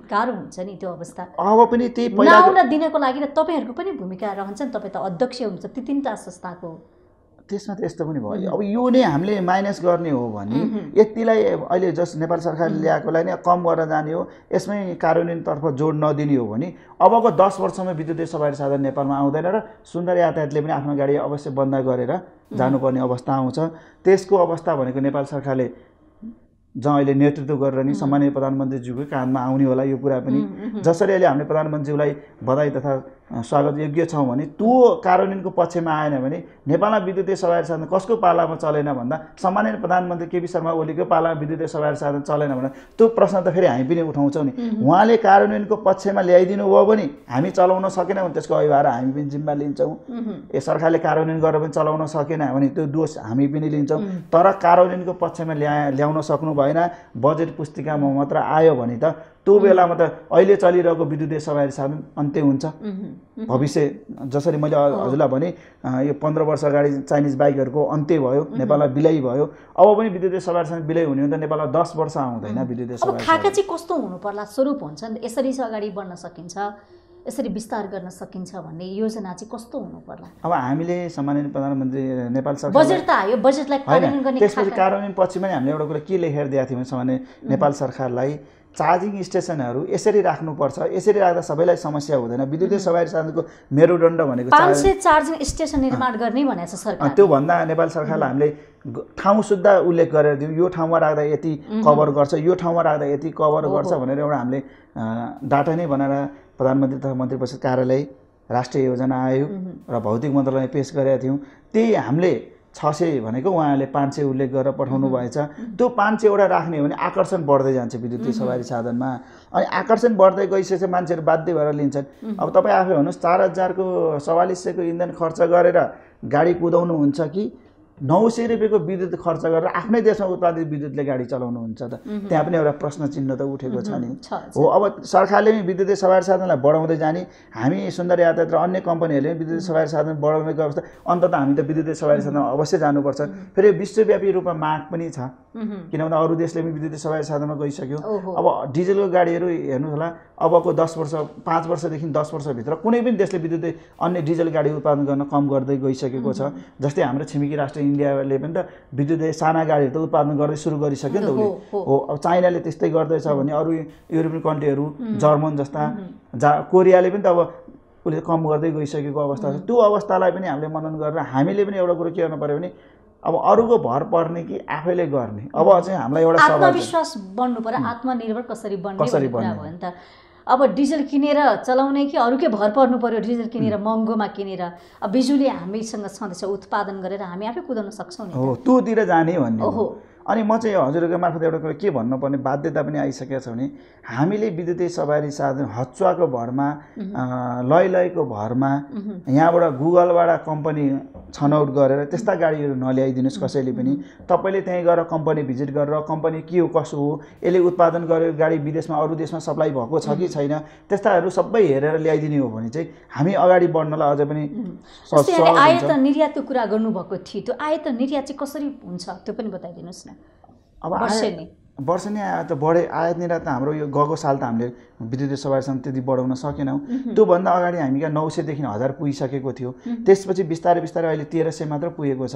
गाह्रो हुन्छ नि त्यो अवस्था। अब पनि त्यही पहिला नआउन दिनको लागि त तपाईहरुको पनि भूमिका रहन्छ नि। तपाई त अध्यक्ष हुनुहुन्छ ती तीनटा संस्थाको, त्यसमा त यस्तो पनि भयो। अब यो नै हामीले माइनस गर्ने हो भने यतिलाई अहिले जस नेपाल सरकारले ल्याएकोलाई नै कम गरेर जाने हो, यसमै कार्यान्वयनतर्फ जोड नदिने हो भने अबको 10 वर्षमा विद्युतीय सवारी साधन नेपालमा आउँदैन र सुन्दर यातायातले पनि आफ्नो गाडी अवश्य बन्द गरेर जानुपर्ने अवस्था आउँछ। त्यसको अवस्था भनेको नेपाल सरकारले जहाँ अहिले नेतृत्व गरेर नि सम्माननीय प्रधानमन्त्रीज्यूकै कानमा आउने होला यो कुरा पनि। जसरी अहिले हामीले प्रधानमन्त्रीज्यूलाई बधाई तथा स्वागत योग्य छौँ भने त्यो कार्यान्वयनको पक्षमा आएन भने नेपालमा विद्युतीय सवारी साधन कसको पालामा चलेन भन्दा सम्माननीय प्रधानमन्त्री केपी शर्मा ओलीको पालामा विद्युतीय सवारी साधन चलेन भन्दा त्यो प्रश्न त फेरि हामी पनि उठाउँछौँ नि। उहाँले कार्यान्वयनको पक्षमा ल्याइदिनु भयो भने हामी चलाउन सकेन भने त्यसको अभिभार हामी पनि जिम्मा लिन्छौँ। ए सरकारले कार्यान्वयन गरेर पनि चलाउन सकेन भने त्यो दोष हामी पनि लिन्छौँ। तर कार्यान्वयनको पक्षमा ल्याउन सक्नु भएन, बजेट पुस्तिकामा मात्र आयो भने त त्यो बेलामा त अहिले चलिरहेको विद्युतीय सवारी साधन अन्त्य हुन्छ। भविष्य जसरी मैले हजुरलाई भने यो 15 वर्ष अगाडि चाइनिज बाइकहरूको अन्त्य भयो, नेपालमा विलय भयो। अब पनि विद्युतीय सवारी साधन विलय हुने हो भने त नेपालमा 10 वर्ष आउँदैन विद्युतीय सवारी। अब खाका चाहिँ कस्तो हुनु पर्ला स्वरूप हुन्छ नि, यसरी चाहिँ अगाडि बढ्न सकिन्छ, यसरी विस्तार गर्न सकिन्छ भन्ने योजना चाहिँ कस्तो हुनु पर्ला? अब हामीले सम्माननीय प्रधानमन्त्री नेपाल सरकार बजेट त आयो, बजेटलाई कार्यान्वयन गर्ने त्यसपछि कार्यान्वयन पछि पनि हामीले एउटा कुरा के लेखेर दिएको थियौँ सामान्य नेपाल सरकारलाई चार्जिङ स्टेसनहरू यसरी राख्नुपर्छ, यसरी राख्दा सबैलाई समस्या हुँदैन। विद्युतीय सवारी साधनको मेरुदण्ड भनेको 500 चार्जिङ स्टेसन निर्माण गर्ने भनेको छ सरकार। त्यो भन्दा नेपाल सरकारलाई हामीले ठाउँ सुद्धा उल्लेख गरेर दियौँ, यो ठाउँमा राख्दा यति कभर गर्छ, यो ठाउँमा राख्दा यति कभर गर्छ भनेर एउटा हामीले डाटा नै बनाएर प्रधानमन्त्री तथा मन्त्री परिषद कार्यालय, राष्ट्रिय योजना आयोग र भौतिक मन्त्रालयमा पेश गरेका थियौँ। त्यही हामीले 600 भनेको उहाँले 500 उल्लेख गरेर पठाउनु भएछ। त्यो 500 वटा राख्ने हो भने आकर्षण बढ्दै जान्छ विद्युतीय सवारी साधनमा। अनि आकर्षण बढ्दै गइसकेपछि मान्छेहरू बाध्य भएर लिन्छन्। अब तपाईँ आफै भन्नुहोस् 4000 को 4400 को इन्धन खर्च गरेर गाडी कुदाउनु हुन्छ कि 900 रुपियाँको विद्युत खर्च गरेर आफ्नै देशमा उत्पादित विद्युतले गाडी चलाउनुहुन्छ त? त्यहाँ पनि एउटा प्रश्न चिन्ह त उठेको छ नि। हो अब सरकारले पनि विद्युतीय सवारी साधनलाई बढाउँदै जाने, हामी सुन्दर यातायात र अन्य कम्पनीहरूले पनि विद्युतीय सवारी साधन बढाउनेको अवस्था अन्ततः हामी त विद्युतीय सवारी साधन अवश्य जानुपर्छ। फेरि विश्वव्यापी रूपमा माग पनि छ, किनभने अरू देशले पनि विद्युतीय सवारी साधनमा गइसक्यो। अब डिजलको गाडीहरू हेर्नुहोस् होला, अबको 5 वर्षदेखि 10 वर्षभित्र कुनै पनि देशले विद्युतीय अन्य डिजल गाडी उत्पादन गर्न कम गर्दै गइसकेको छ। जस्तै हाम्रो छिमेकी राष्ट्र इन्डियाले पनि त विद्युतीय साना गाडीहरू त उत्पादन गर्दै सुरु गरिसक्यो नि त उसले। हो अब चाइनाले त्यस्तै गर्दैछ भने अरू युरोपियन कन्ट्रीहरू जर्मन जस्ता कोरियाले पनि त अब उसले कम गर्दै गइसकेको अवस्था छ। त्यो अवस्थालाई पनि हामीले मनन गरेर हामीले पनि एउटा कुरो के गर्नु पर्यो भने अब अरूको भर पर्ने कि आफैले गर्ने। अब चाहिँ हामीलाई एउटा आत्मविश्वास बन्नु पर्यो, आत्मनिर्भर कसरी बन्ने भयो नि त। अब डिजल किनेर चलाउने कि अरूकै भर पर्नु पर्यो, डिजल किनेर महँगोमा किनेर। अब बिजुली हामीसँग छँदैछ, उत्पादन गरेर हामी आफै कुदाउन सक्छौँ नि। हो त्योतिर जाने भन्ने हो। अनि म चाहिँ हजुरहरूको मार्फत एउटा कुरा के भन्नुपर्ने बाध्यता पनि आइसकेको छ भने हामीले विद्युतीय सवारी साधन हच्चुवाको भरमा, लयको भरमा यहाँबाट गुगलबाट कम्पनी छनौट गरेर त्यस्ता गाडीहरू नल्याइदिनुहोस् कसैले पनि। तपाईँले त्यहीँ गएर कम्पनी भिजिट गरेर कम्पनी के हो कसो हो, यसले उत्पादन गरेको गाडी विदेशमा अरू देशमा सप्लाई भएको छ कि छैन, त्यस्ताहरू सबै हेरेर ल्याइदिने हो भने चाहिँ हामी अगाडि बढ्नलाई अझै पनि आयात निर्यातको कुरा गर्नुभएको थियो। त्यो आयात निर्यात चाहिँ कसरी हुन्छ त्यो पनि बताइदिनुहोस् न। अब वर्षेनी आयात त बढे, आयात निर्यात त हाम्रो यो गएको साल त हामीले विद्युतीय सवारी साधन त्यति बढाउन सकेनौँ। त्योभन्दा अगाडि हामी 900 देखि 1000 पुगिसकेको थियो। त्यसपछि बिस्तारै बिस्तारै अहिले 1300 मात्र पुगेको छ।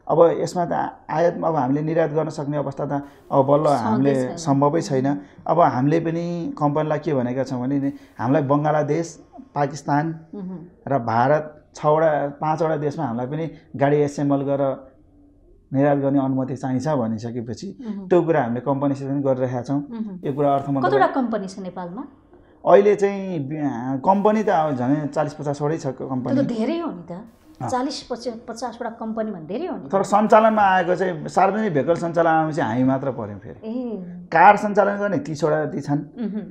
अब यसमा त आयातमा अब हामीले निर्यात गर्न सक्ने अवस्था त अब बल्ल हामीले सम्भवै छैन। अब हामीले पनि कम्पनीलाई के भनेका छौँ भने हामीलाई बङ्गलादेश, पाकिस्तान र भारत 5वटा देशमा हामीलाई पनि गाडी एसेम्बल गरेर निर्यात गर्ने अनुमति चाहिन्छ भनिसकेपछि त्यो कुरा हामीले कम्पनीसित पनि गरिरहेका छौँ। यो कुरा अर्थमन्त्री कतिवटा कम्पनी छ नेपालमा अहिले चाहिँ कम्पनी त झन् 40-50 वटै छ कम्पनी। त्यो धेरै हो नि त 40-50 वटा कम्पनी भन्दा धेरै हो नि। तर सञ्चालनमा आएको चाहिँ सार्वजनिक भेहिकल सञ्चालनमा चाहिँ हामी मात्र पर्यौँ। फेरि कार सञ्चालन गर्ने 30 वटा जति छन्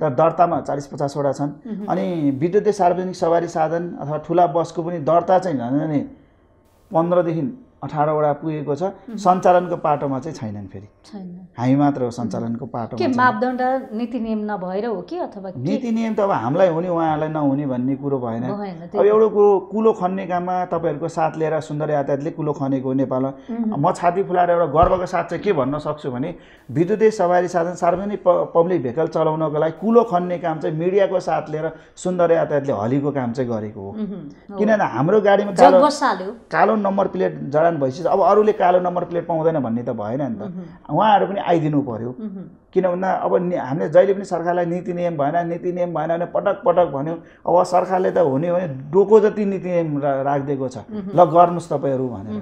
तर दर्तामा 40-50 वटा छन्। अनि विद्युतीय सार्वजनिक सवारी साधन अथवा ठुला बसको पनि दर्ता चाहिँ झन् 15 देखि 18 वटा पुगेको छ। सञ्चालनको पाटोमा चाहिँ छैनन्। फेरि हामी मात्र हो सञ्चालनको पाटोमा। के मापदण्ड नीति नियम नभएर हो कि अथवा नीति नियम त अब हामीलाई हुने उहाँहरूलाई नहुने भन्ने कुरो भएन। अब एउटा कुरो कुलो खन्ने काममा तपाईँहरूको साथ लिएर सुन्दर यातायातले कुलो खनेको नेपालमा म छाती फुलाएर एउटा गर्वको साथ चाहिँ के भन्न सक्छु भने विद्युतीय सवारी साधन सार्वजनिक पब्लिक भेहिकल चलाउनको लागि कुलो खन्ने काम चाहिँ मिडियाको साथ लिएर सुन्दर यातायातले हलीको काम चाहिँ गरेको हो। किनभने हाम्रो गाडीमा कालो नम्बर प्लेट जडान भइसक्यो। अब अरूले कालो नम्बर प्लेट पाउँदैन भन्ने त भएन नि त। उहाँहरू पनि आइदिनु पर्यो। किन भन्दा अब हामीले जहिले पनि सरकारलाई नीति नियम भएन भने पटक भन्यो। अब सरकारले त हुने भने डोको जति नीति नियम राखिदिएको छ, ल गर्नुहोस् तपाईँहरू भनेर।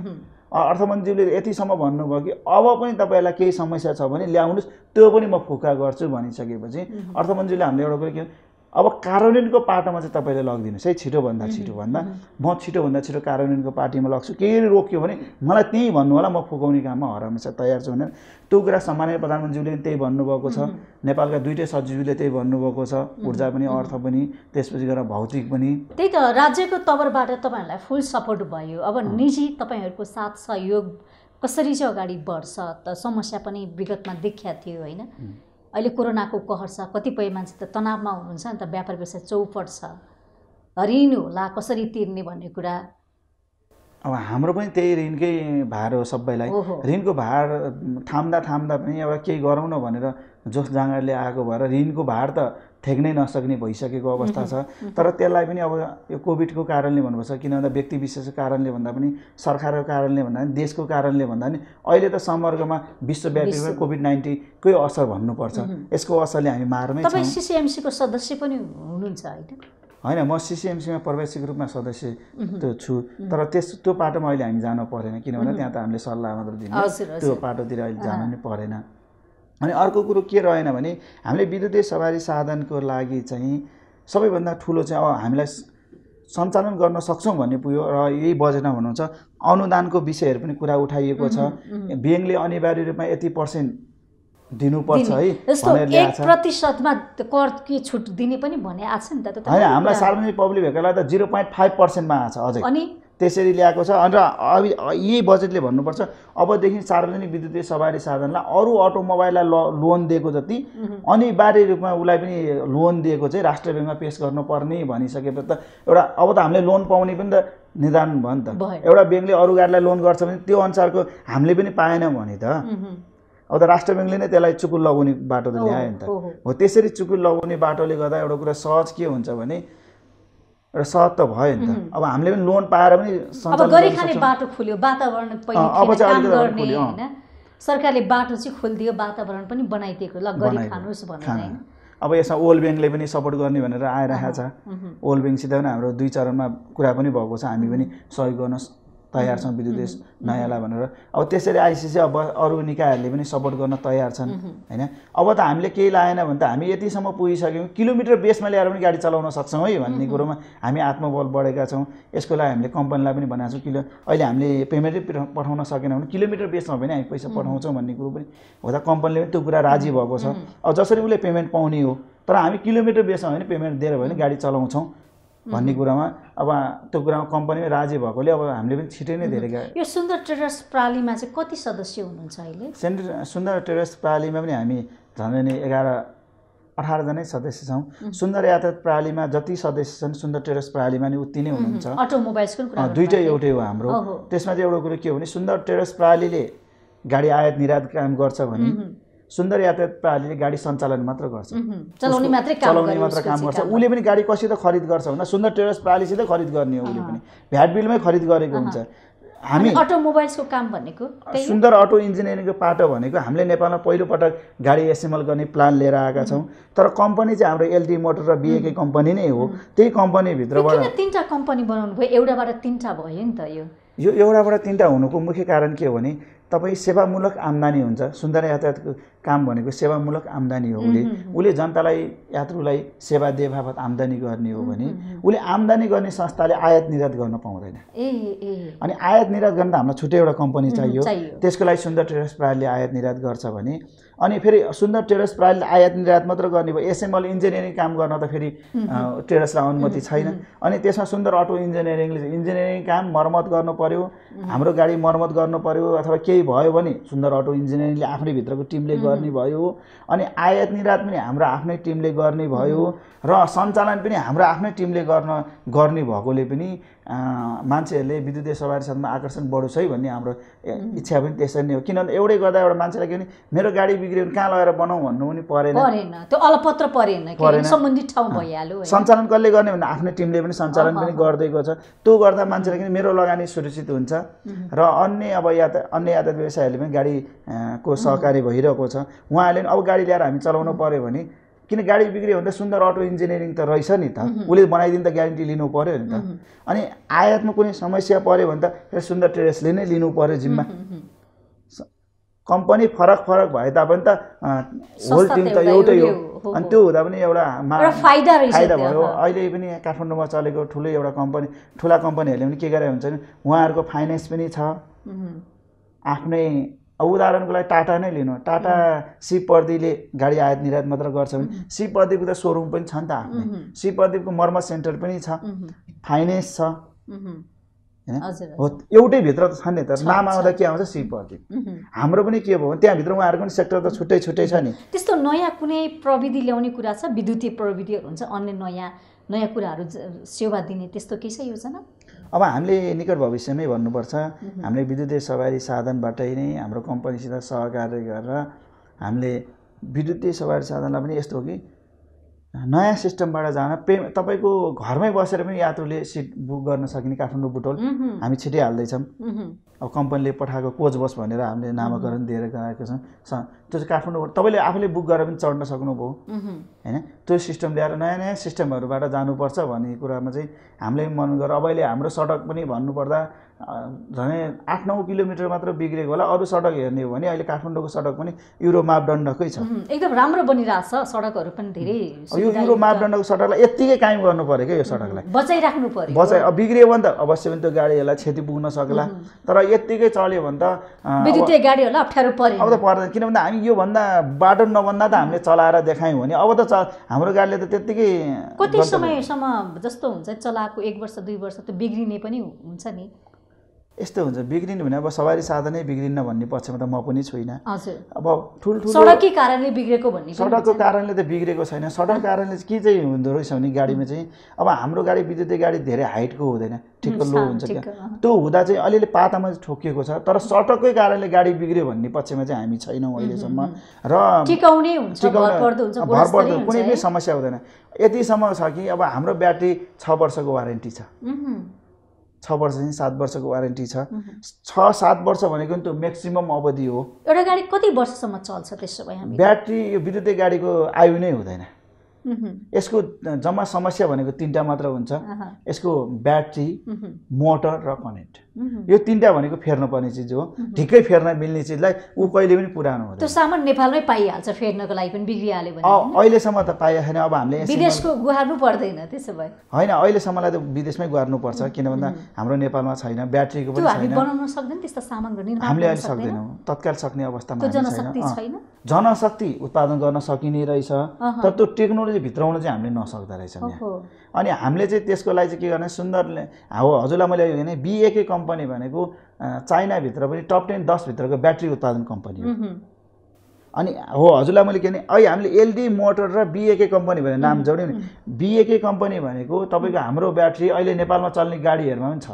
अर्थमन्त्रीले यतिसम्म भन्नुभयो कि अब पनि तपाईँहरूलाई केही समस्या छ भने ल्याउनुहोस्, त्यो पनि म फुक्का गर्छु भनिसकेपछि अर्थमन्त्रीले हामीले एउटा कुरो के अब कार्यान्वयनको पाटोमा चाहिँ तपाईँले लगिदिनुहोस् है, छिटोभन्दा छिटो भन्दा म छिटोभन्दा छिटो कार्यान्वयनको पार्टीमा लग्छु। केही रोक्यो भने मलाई त्यहीँ भन्नु होला, म फुकाउने काममा हराउन तयार छु भनेर त्यो कुरा सम्माननीय प्रधानमन्त्रीले पनि त्यही भन्नुभएको छ। नेपालका दुईटै सचिवले त्यही भन्नुभएको छ, ऊर्जा पनि अर्थ पनि त्यसपछि गएर भौतिक पनि। त्यही त राज्यको तर्फबाट तपाईँहरूलाई फुल सपोर्ट भयो। अब निजी तपाईँहरूको साथ सहयोग कसरी चाहिँ अगाडि बढ्छ त समस्या पनि विगतमा देखिया थियो होइन। अहिले कोरोनाको कहर छ, कतिपय मान्छे त तनावमा हुनुहुन्छ नि त, व्यापार व्यवसाय चौपट छ, ऋण होला कसरी तिर्ने भन्ने कुरा। अब हाम्रो पनि त्यही ऋणकै भार हो सबैलाई। ऋणको भार थाम्दा पनि एउटा केही गरौँ न भनेर जोस जाँगरले आएको भएर ऋणको भार त ठेक्नै नसक्ने भइसकेको अवस्था छ। तर त्यसलाई पनि अब यो कोभिडको कारणले भन्नुपर्छ, किन भन्दा व्यक्ति विशेषको कारणले भन्दा पनि सरकारको कारणले भन्दा पनि देशको कारणले भन्दा पनि अहिले त समग्रमा विश्वव्यापी कोभिड-19 कै असर भन्नुपर्छ। यसको असरले हामी मारमै छौँ। तपाईँ सिसिएमसीको सदस्य पनि हुनुहुन्छ होइन? म सिसिएमसीमा पर्यवेक्षक रूपमा सदस्य छु, तर त्यो पाटोमा अहिले हामी जानु परेन। किनभने त्यहाँ त हामीले सल्लाह मात्र दिने, त्यो पाटोतिर अहिले जानु नै परेन। अनि अर्को कुरो के रहेन भने हामीले विद्युतीय सवारी साधनको लागि चाहिँ सबैभन्दा ठुलो चाहिँ अब हामीलाई सञ्चालन गर्न सक्छौँ भन्ने पुग्यो र यही बजेटमा भन्नुहुन्छ अनुदानको विषयहरू पनि कुरा उठाइएको छ। ब्याङ्कले अनिवार्य रूपमा यति % दिनुपर्छ है भनेर 1% कर के छुट दिने पनि भने आछ नि त। होइन, हामीलाई सार्वजनिक पब्लिक भेहिकललाई त 0.5% मा आछ अझै, अनि त्यसरी ल्याएको छ। र यही बजेटले भन्नुपर्छ अबदेखि सार्वजनिक विद्युतीय सवारी साधनलाई अरू अटोमोबाइललाई लोन दिएको जति अनिवार्य रूपमा उसलाई पनि लोन दिएको चाहिँ राष्ट्रिय ब्याङ्कमा पेश गर्नुपर्ने भनिसकेपछि त एउटा अब त हामीले लोन पाउने पनि त निदान भयो नि त। एउटा ब्याङ्कले अरू गाडीलाई लोन गर्छ भने त्यो अनुसारको हामीले पनि पाएन भने त अब त राष्ट्र ब्याङ्कले नै त्यसलाई चुकुल लगाउने बाटो त ल्यायो नि त। हो, त्यसरी चुकुल लगाउने बाटोले गर्दा एउटा कुरा सहज के हुन्छ भने र सहज त भयो नि त। अब हामीले पनि लोन पाएर पनि गरी खाने बाटो खुल्यो, वातावरण पहिले काम गर्ने हैन, सरकारले बाटो चाहिँ खोलिदियो, वातावरण पनि बनाइदिएको, ल गरी खानुस् भनेर हैन। अब यसमा वर्ल्ड ब्याङ्कले पनि सपोर्ट गर्ने भनेर आइरहेको छ। वर्ल्ड ब्याङ्कसित पनि हाम्रो 2 चरणमा कुरा पनि भएको छ, हामी पनि सहयोग गर्न तयार छौँ विद्युतीय नयाँलाई भनेर। अब त्यसरी आइसिसी अब अरू निकायहरूले पनि सपोर्ट गर्न तयार छन् हैन। अब त हामीले केही लागेन भने त हामी यतिसम्म पुगिसक्यौँ, किलोमिटर बेसमा ल्याएर पनि गाडी चलाउन सक्छौँ है भन्ने कुरोमा हामी आत्मबल बढेका छौँ। यसको लागि हामीले कम्पनीलाई पनि भनेको छौँ, अहिले हामीले पेमेन्टै पठाउन सकेन भने किलोमिटर बेसमा पनि हामी पैसा पठाउँछौँ भन्ने कुरो पनि हुँदा कम्पनीले पनि त्यो कुरा राजी भएको छ। अब जसरी उसले पेमेन्ट पाउने हो, तर हामी किलोमिटर बेसमा भने पेमेन्ट दिएर भने गाडी चलाउँछौँ भन्ने कुरामा अब त्यो कुरामा कम्पनीमा राजी भएकोले अब हामीले पनि छिटै नै धेरै। यो सुन्दर ट्रेडर्स प्रणालीमा चाहिँ कति सदस्य हुनुहुन्छ अहिले? सुन्दर ट्रेडर्स प्रणालीमा पनि हामी झन् 11-18 जनै सदस्य छौँ। सुन्दर यातायात प्रणालीमा जति सदस्य छन् सुन्दर ट्रेडर्स प्रणालीमा नि उति नै हुनुहुन्छ। अटोमोबाइल्सको कुरा दुईटै एउटै हो हाम्रो। त्यसमा चाहिँ एउटा कुरो के हो भने सुन्दर ट्रेडर्स प्रणालीले गाडी आयात निर्यात काम गर्छ भने सुन्दर यातायात प्रणालीले गाडी सञ्चालन मात्र गर्छ, चलाउने मात्र काम गर्छ। उसले पनि गाडी कसित खरिद गर्छ भन्दा सुन्दर ट्रेडर्स प्रणालीसित खरिद गर्ने हो। उसले पनि भ्याट बिलमै खरिद गरेको हुन्छ। हामी अटोमोबाइल्सको काम भनेको सुन्दर अटो इन्जिनियरिङको पाटो भनेको हामीले नेपालमा पहिलोपटक गाडी एसेम्बल गर्ने प्लान लिएर आएका छौँ। तर कम्पनी चाहिँ हाम्रो एलडी मोटर र बिएके कम्पनी नै हो। त्यही कम्पनीभित्रबाट किन 3टा कम्पनी बनाउनु भयो? एउटाबाट 3टा भयो नि त। यो एउटाबाट 3टा हुनुको मुख्य कारण के हो भने तपाईँ सेवामूलक आम्दानी हुन्छ। सुन्दर यातायातको काम भनेको सेवामूलक आम्दानी हो। उसले जनतालाई यात्रुलाई सेवा दिए बापत आम्दानी गर्ने हो भने उसले आम्दानी गर्ने संस्थाले आयात निर्यात गर्न पाउँदैन। अनि आयात निर्यात गर्न त हामीलाई छुट्टै एउटा कम्पनी चाहियो। त्यसको लागि सुन्दर ट्रेडर्स प्रणालीले आयात निर्यात गर्छ भने अनि फेरि सुन्दर ट्रेडर्स प्रणालीले आयात निर्यात मात्र गर्ने भयो। एसेम्बल इन्जिनियरिङ काम गर्न त फेरि ट्रेडर्सलाई अनुमति छैन। अनि त्यसमा सुन्दर अटो इन्जिनियरिङले इन्जिनियरिङ काम मर्मत गर्नु पर्यो, हाम्रो गाडी मर्मत गर्नु पर्यो अथवा केही भयो भने सुन्दर अटो इन्जिनियरिङले आफ्नै भित्रको टिमले गर्ने भयो। अनि आयात निर्यात पनि हाम्रो आफ्नै टिमले गर्ने भयो र सञ्चालन पनि हाम्रो आफ्नै टिमले गर्ने भएकोले पनि मान्छेहरूले विद्युतीय सवारी साधनमा आकर्षण बढोस् है भन्ने हाम्रो इच्छा पनि त्यसरी नै हो। किनभने एउटै गर्दा एउटा मान्छेलाई के भने मेरो गाडी बिग्रियो भने कहाँ लगेर बनाऊ भन्नु पनि परेन। त्यो अलपत्र परेन, सम्बन्धित ठाउँ भइहाल्यो। सञ्चालन कसले गर्ने भन्दा आफ्नै टिमले पनि सञ्चालन पनि गर्दैको छ। त्यो गर्दा मान्छेलाई किन मेरो लगानी सुरक्षित हुन्छ र अन्य यातायात व्यवसायहरूले पनि गाडीको सहकारी भइरहेको छ। उहाँहरूले अब गाडी ल्याएर हामी चलाउनु पर्यो भने किन गाडी बिग्रियो भने त सुन्दर अटो इन्जिनियरिङ त रहेछ नि त, उसले बनाइदिनु त ग्यारेन्टी लिनु पर्यो नि त। अनि आयातमा कुनै समस्या पर्यो भने त सुन्दर ट्रेडर्सले नै लिनु पर्यो जिम्मा। कम्पनी फरक भए तापनि त होल टिम त एउटै हो। अनि त्यो हुँदा पनि एउटा फाइदा भयो। अहिले पनि काठमाडौँमा चलेको ठुला कम्पनीहरूले पनि के गरेको हुन्छ भने उहाँहरूको फाइनेन्स पनि छ आफ्नै। उदाहरणको लागि टाटा नै लिनु, टाटा शिव प्रदीपले गाडी आयात निर्यात मात्र गर्छ भने शिव प्रदीपको त सोरुम पनि छ नि त आफ्नै। शिव प्रदीपको मर्मत सेन्टर पनि छ, फाइनेन्स छ हो, एउटै भित्र त छ नि त। नाम आउँदा के आउँछ शिव प्रदीप। हाम्रो पनि के भयो भने त्यहाँभित्र उहाँहरूको पनि सेक्टर त छुट्टै छ नि। त्यस्तो नयाँ कुनै प्रविधि ल्याउने कुरा छ? विद्युतीय प्रविधिहरू हुन्छ, अन्य नयाँ कुराहरू सेवा दिने त्यस्तो के छ योजना? अब हामीले निकट भविष्यमै भन्नुपर्छ हामीले विद्युतीय सवारी साधनबाटै नै हाम्रो कम्पनीसित सहकार्य गरेर हामीले विद्युतीय सवारी साधनलाई पनि यस्तो हो कि नयाँ सिस्टमबाट जान तपाईँको घरमै बसेर पनि यात्रुले सिट बुक गर्न सकिने काठमाडौँ बुटोल हामी छिटै हाल्दैछौँ। अब कम्पनीले पठाएको कोच बस भनेर हामीले नामाकरण दिएर गएको छौँ। त्यो चाहिँ काठमाडौँ तपाईँले आफूले बुक गरेर पनि चढ्न सक्नुभयो होइन। त्यो सिस्टम ल्याएर नयाँ सिस्टमहरूबाट जानुपर्छ भन्ने कुरामा चाहिँ हामीले मन गरेर अब अहिले हाम्रो सडक पनि भन्नुपर्दा झनै 8-9 किलोमिटर मात्र बिग्रेको होला। अरू सडक हेर्ने हो भने अहिले काठमाडौँको सडक पनि युरो मापदण्डकै छ, एकदम राम्रो बनिरहेछ। सडकहरू पनि धेरै यो युरो मापदण्डको सडकलाई यत्तिकै कायम गर्नु पर्यो क्या। यो सडकलाई बचाइराख्नु पर्यो। अब बिग्रियो भने त अवश्य पनि त्यो गाडीहरूलाई क्षति पुग्न सक्ला। तर यत्तिकै चल्यो भने त विद्युतीय गाडीहरूलाई अप्ठ्यारो पर्यो। अब त पर्दैन, किनभने हामी योभन्दा बाटो नभन्दा त हामीले चलाएर देखायौँ भने अब त हाम्रो गाडीले त त्यत्तिकै कति समयसम्म जस्तो हुन्छ चलाएको 1 वर्ष 2 वर्ष त बिग्रिने पनि हुन्छ नि। यस्तो हुन्छ बिग्रिनु भने अब सवारी साधनै बिग्रिन्न भन्ने पक्षमा त म पनि छुइनँ। अब ठुल्ठुलो सडककै कारणले बिग्रेको भन्ने सडकको कारणले त बिग्रेको छैन। सडक कारणले के चाहिँ हुँदो रहेछ भने गाडीमा चाहिँ अब हाम्रो गाडी विद्युतीय गाडी धेरै हाइटको हुँदैन, ठिक्क लो हुन्छ क्या। त्यो हुँदा चाहिँ अलिअलि पातामा ठोकिएको छ। तर सडककै कारणले गाडी बिग्रियो भन्ने पक्षमा चाहिँ हामी छैनौँ अहिलेसम्म। र टिकाउने हुन्छ, भरपर्दो कुनै पनि समस्या हुँदैन। यतिसम्म छ कि अब हाम्रो ब्याट्री 6 वर्षको वारेन्टी छ। 6 वर्षदेखि 7 वर्षको वारेन्टी छ। 6-7 वर्ष भनेको नि त्यो म्याक्सिमम अवधि हो। एउटा गाडी कति वर्षसम्म चल्छ त्यसो भए? हामी ब्याट्री यो विद्युतीय गाडीको आयु नै हुँदैन। यसको जम्मा समस्या भनेको 3टा मात्र हुन्छ। यसको ब्याट्री, मोटर र कनेक्ट, यो 3टा भनेको फेर्नुपर्ने चिज हो। ठिकै फेर्न मिल्ने चिजलाई ऊ कहिले पनि पुरानो हुँदैन। त्यो सामान नेपालमै पाइहाल्छ फेर्नको लागि पनि बिग्रिहाल्यो भने? अहिलेसम्म त पाइएको छैन। अब हामीले विदेशको गुहार्नु पर्दैन त्यसो भए? होइन, अहिलेसम्मलाई त विदेशमै गर्नुपर्छ किनभने हाम्रो नेपालमा छैन, ब्याट्रीको पनि छैन। बनाउन सक्दैन त्यस्ता सामानहरू निर्माण हामीले अहिले सक्दैनौँ, तत्काल सक्ने अवस्थामा छैन। जनशक्ति उत्पादन गर्न सकिने रहेछ तर त्यो टेक्नोलोजी भित्राउन चाहिँ हामीले नसक्दा रहेछौँ यहाँ। अनि हामीले चाहिँ त्यसको लागि चाहिँ के गर्ने सुन्दरले हजुरलाई मैले भने बिएके कम्पनी भनेको चाइनाभित्र पनि टप 10 भित्रको ब्याट्री उत्पादन कम्पनी हो। अनि हो हजुरलाई मैले के भने अहिले हामीले एलडी मोटर र बिएके कम्पनी भनेर नाम जोड्यौँ नि। बिएके कम्पनी भनेको तपाईँको हाम्रो ब्याट्री अहिले नेपालमा चल्ने गाडीहरूमा पनि छ।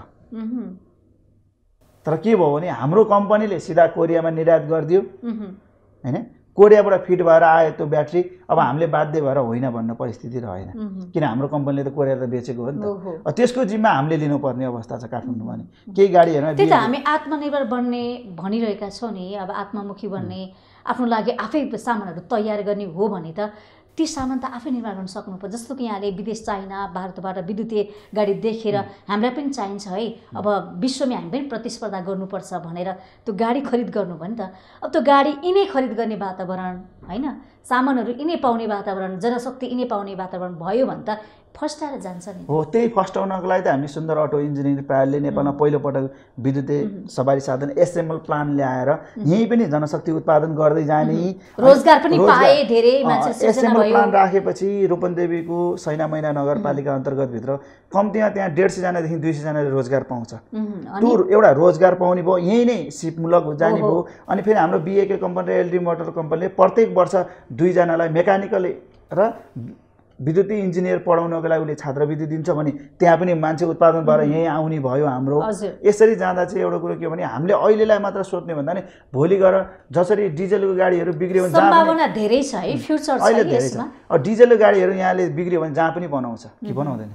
तर के भयो भने हाम्रो कम्पनीले सिधा कोरियामा निर्यात गरिदियो होइन, कोरियाबाट फिट भएर आयो त्यो ब्याट्री, अब हामीले बाध्य भएर होइन भन्न परिस्थिति रहेन, किन हाम्रो कम्पनीले त कोरिया त बेचेको हो नि त। त्यसको जिम्मा हामीले लिनुपर्ने अवस्था छ काठमाडौँमा नि। केही गाडीहरूमा त्यही त हामी आत्मनिर्भर बन्ने भनिरहेका छौँ नि। अब आत्ममुखी बन्ने, आफ्नो लागि आफै सामानहरू तयार गर्ने हो भने त ती सामान त आफै निर्माण गर्न सक्नुपर्छ। जस्तो कि यहाँले विदेश चाइना भारतबाट विद्युतीय गाडी देखेर हामीलाई पनि चाहिन्छ है, अब विश्वमा हामी पनि प्रतिस्पर्धा गर्नुपर्छ भनेर त्यो गाडी खरिद गर्नु भयो नि त। अब त्यो गाडी यिनै खरिद गर्ने वातावरण होइन, सामानहरू यिनै पाउने वातावरण, जनशक्ति यिनै पाउने वातावरण भयो भने त फस्टाएर जान्छ नि। हो, त्यही फस्टाउनको लागि त हामी सुन्दर अटो इन्जिनियरिङ प्रणालीले नेपालमा पहिलोपटक विद्युतीय सवारी साधन एसेम्बल प्लान ल्याएर यहीँ पनि जनशक्ति उत्पादन गर्दै जाने, रोजगार पनि पाए, धेरै मान्छे सृजना एसेम्बल भयो। प्लान राखेपछि रूपन्देवीको सैना मैना नगरपालिका अन्तर्गतभित्र कम्तीमा त्यहाँ 150 जनादेखि 200 जनाले रोजगार पाउँछ। त्यो एउटा रोजगार पाउने भयो, यहीँ नै सिपमूलक जाने भयो। अनि फेरि हाम्रो बिएके कम्पनी र एलडी मोटर कम्पनीले प्रत्येक वर्ष 2 जनालाई मेकानिकल र विद्युतीय इन्जिनियर पढाउनको लागि उसले छात्रवृत्ति दिन्छ भने त्यहाँ पनि मान्छे उत्पादन भएर यहीँ आउने भयो हाम्रो। यसरी जाँदा चाहिँ एउटा कुरो के हो भने हामीले अहिलेलाई मात्र सोध्ने भन्दा नि भोलि गएर जसरी डिजलको गाडीहरू बिग्रियो भने सम्भावना धेरै छ है, फ्युचर छ यसमा। अब डिजलको गाडीहरू यहाँले बिग्रियो भने जहाँ पनि बनाउँछ कि बनाउँदैन।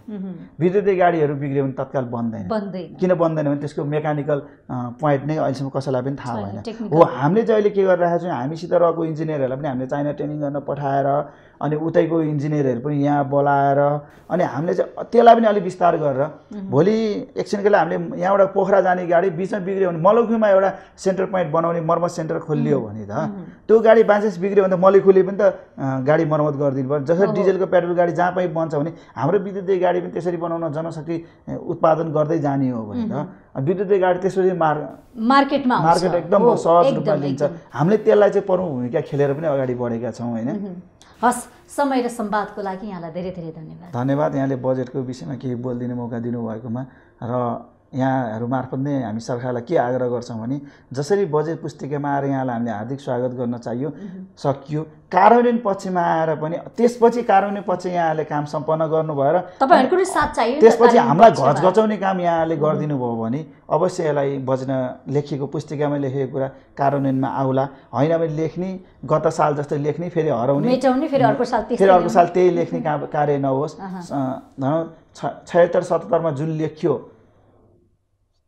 विद्युतीय गाडीहरू बिग्रियो भने तत्काल बन्दैन। किन बन्दैन भने त्यसको मेकानिकल पोइन्ट नै अहिलेसम्म कसैलाई पनि थाहा भएन। हो, हामीले चाहिँ अहिले के गरिरहेको छौँ, हामीसित रहेको इन्जिनियरहरूलाई पनि हामीले चाइना ट्रेनिङ गर्न पठाएर अनि उतैको इन्जिनियरहरू पनि यहाँ बोलाएर अनि हामीले चाहिँ त्यसलाई पनि अलिक विस्तार गरेर भोलि एकछिनको लागि हामीले यहाँबाट पोखरा जाने गाडी बिचमा बिग्रियो भने मलौखुमा एउटा सेन्टर पोइन्ट बनाउने मर्मत सेन्टर खोलियो भने त त्यो गाडी बाइचान्स बिग्रियो भने त मलौखुले पनि त गाडी मर्मत गरिदिनु पर्छ। जसरी डिजलको पेट्रोल गाडी जहाँ पनि बन्छ भने हाम्रो विद्युतीय गाडी पनि त्यसरी बनाउन जनशक्ति उत्पादन गर्दै जाने हो भने त विद्युतीय गाडी त्यसरी मार्केट एकदम सहज रूपमा लिन्छ। हामीले त्यसलाई चाहिँ प्रमुख भूमिका खेलेर पनि अगाडि बढेका छौँ होइन। हस्, समय र संवादको लागि यहाँलाई धेरै धेरै धन्यवाद। धन्यवाद यहाँले बजेटको विषयमा केही बोलिदिने मौका दिनुभएकोमा। र यहाँहरू मार्फत नै हामी सरकारलाई के आग्रह गर्छौँ भने जसरी बजेट पुस्तिकामा आएर यहाँलाई हामीले हार्दिक स्वागत गर्न सकियो, कार्यान्वयन पक्षमा आएर पनि त्यसपछि कार्यान्वयन पक्ष यहाँले काम सम्पन्न गर्नु भएर तपाईहरुको पनि साथ चाहियो। त्यसपछि हामीलाई घचघचाउने काम यहाँले गरिदिनु भयो भने अवश्य यसलाई बजेट लेखिएको पुस्तिकामा लेखेको कुरा कार्यान्वयनमा आउला। होइन भने लेख्ने गत साल जस्तै लेख्ने फेरि हराउने मेटाउने फेरि अर्को साल त्यही लेख्ने कार्य नहोस्। 76-77 मा जुन लेखियो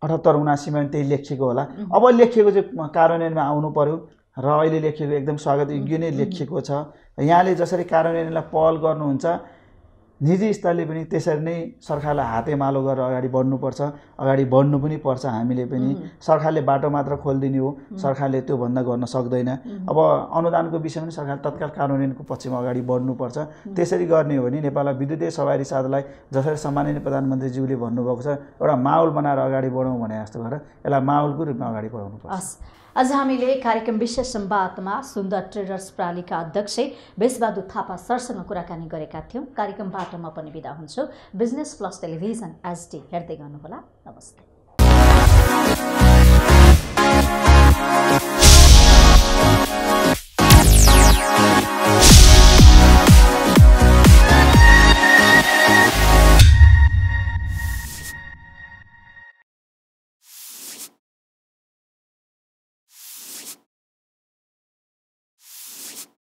78-79 मा त्यही लेखिएको होला। अब लेखिएको चाहिँ कार्यान्वयनमा आउनु पर्यो र अहिले लेखिएको एकदम स्वागत योग्य नै लेखिएको छ। यहाँले जसरी कार्यान्वयनलाई पहल गर्नुहुन्छ निजी स्तरले पनि त्यसरी नै सरकारलाई हातेमालो गरेर अगाडि बढ्नुपर्छ। अगाडि बढ्नु पनि पर्छ। हामीले पनि सरकारले बाटो मात्र खोलिदिने हो, सरकारले त्यो भन्दा गर्न सक्दैन। अब अनुदानको विषयमा पनि सरकार तत्काल कार्यान्वयनको पक्षमा अगाडि बढ्नुपर्छ। त्यसरी गर्ने हो भने नेपालमा विद्युतीय सवारी साधनलाई जसरी सम्माननीय प्रधानमन्त्रीज्यूले भन्नुभएको छ एउटा माहौल बनाएर अगाडि बढौँ भने जस्तो गरेर यसलाई माहौलको रूपमा अगाडि बढाउनुपर्छ। आज हामीले कार्यक्रम विशेष संवादमा सुन्दर ट्रेडर्स प्रणालीका अध्यक्ष बेसबहादुर थापा सरसँग कुराकानी गरेका थियौँ। कार्यक्रमबाट म पनि बिदा हुन्छु। बिजनेस प्लस टेलिभिजन HD हेर्दै गर्नुहोला। नमस्ते।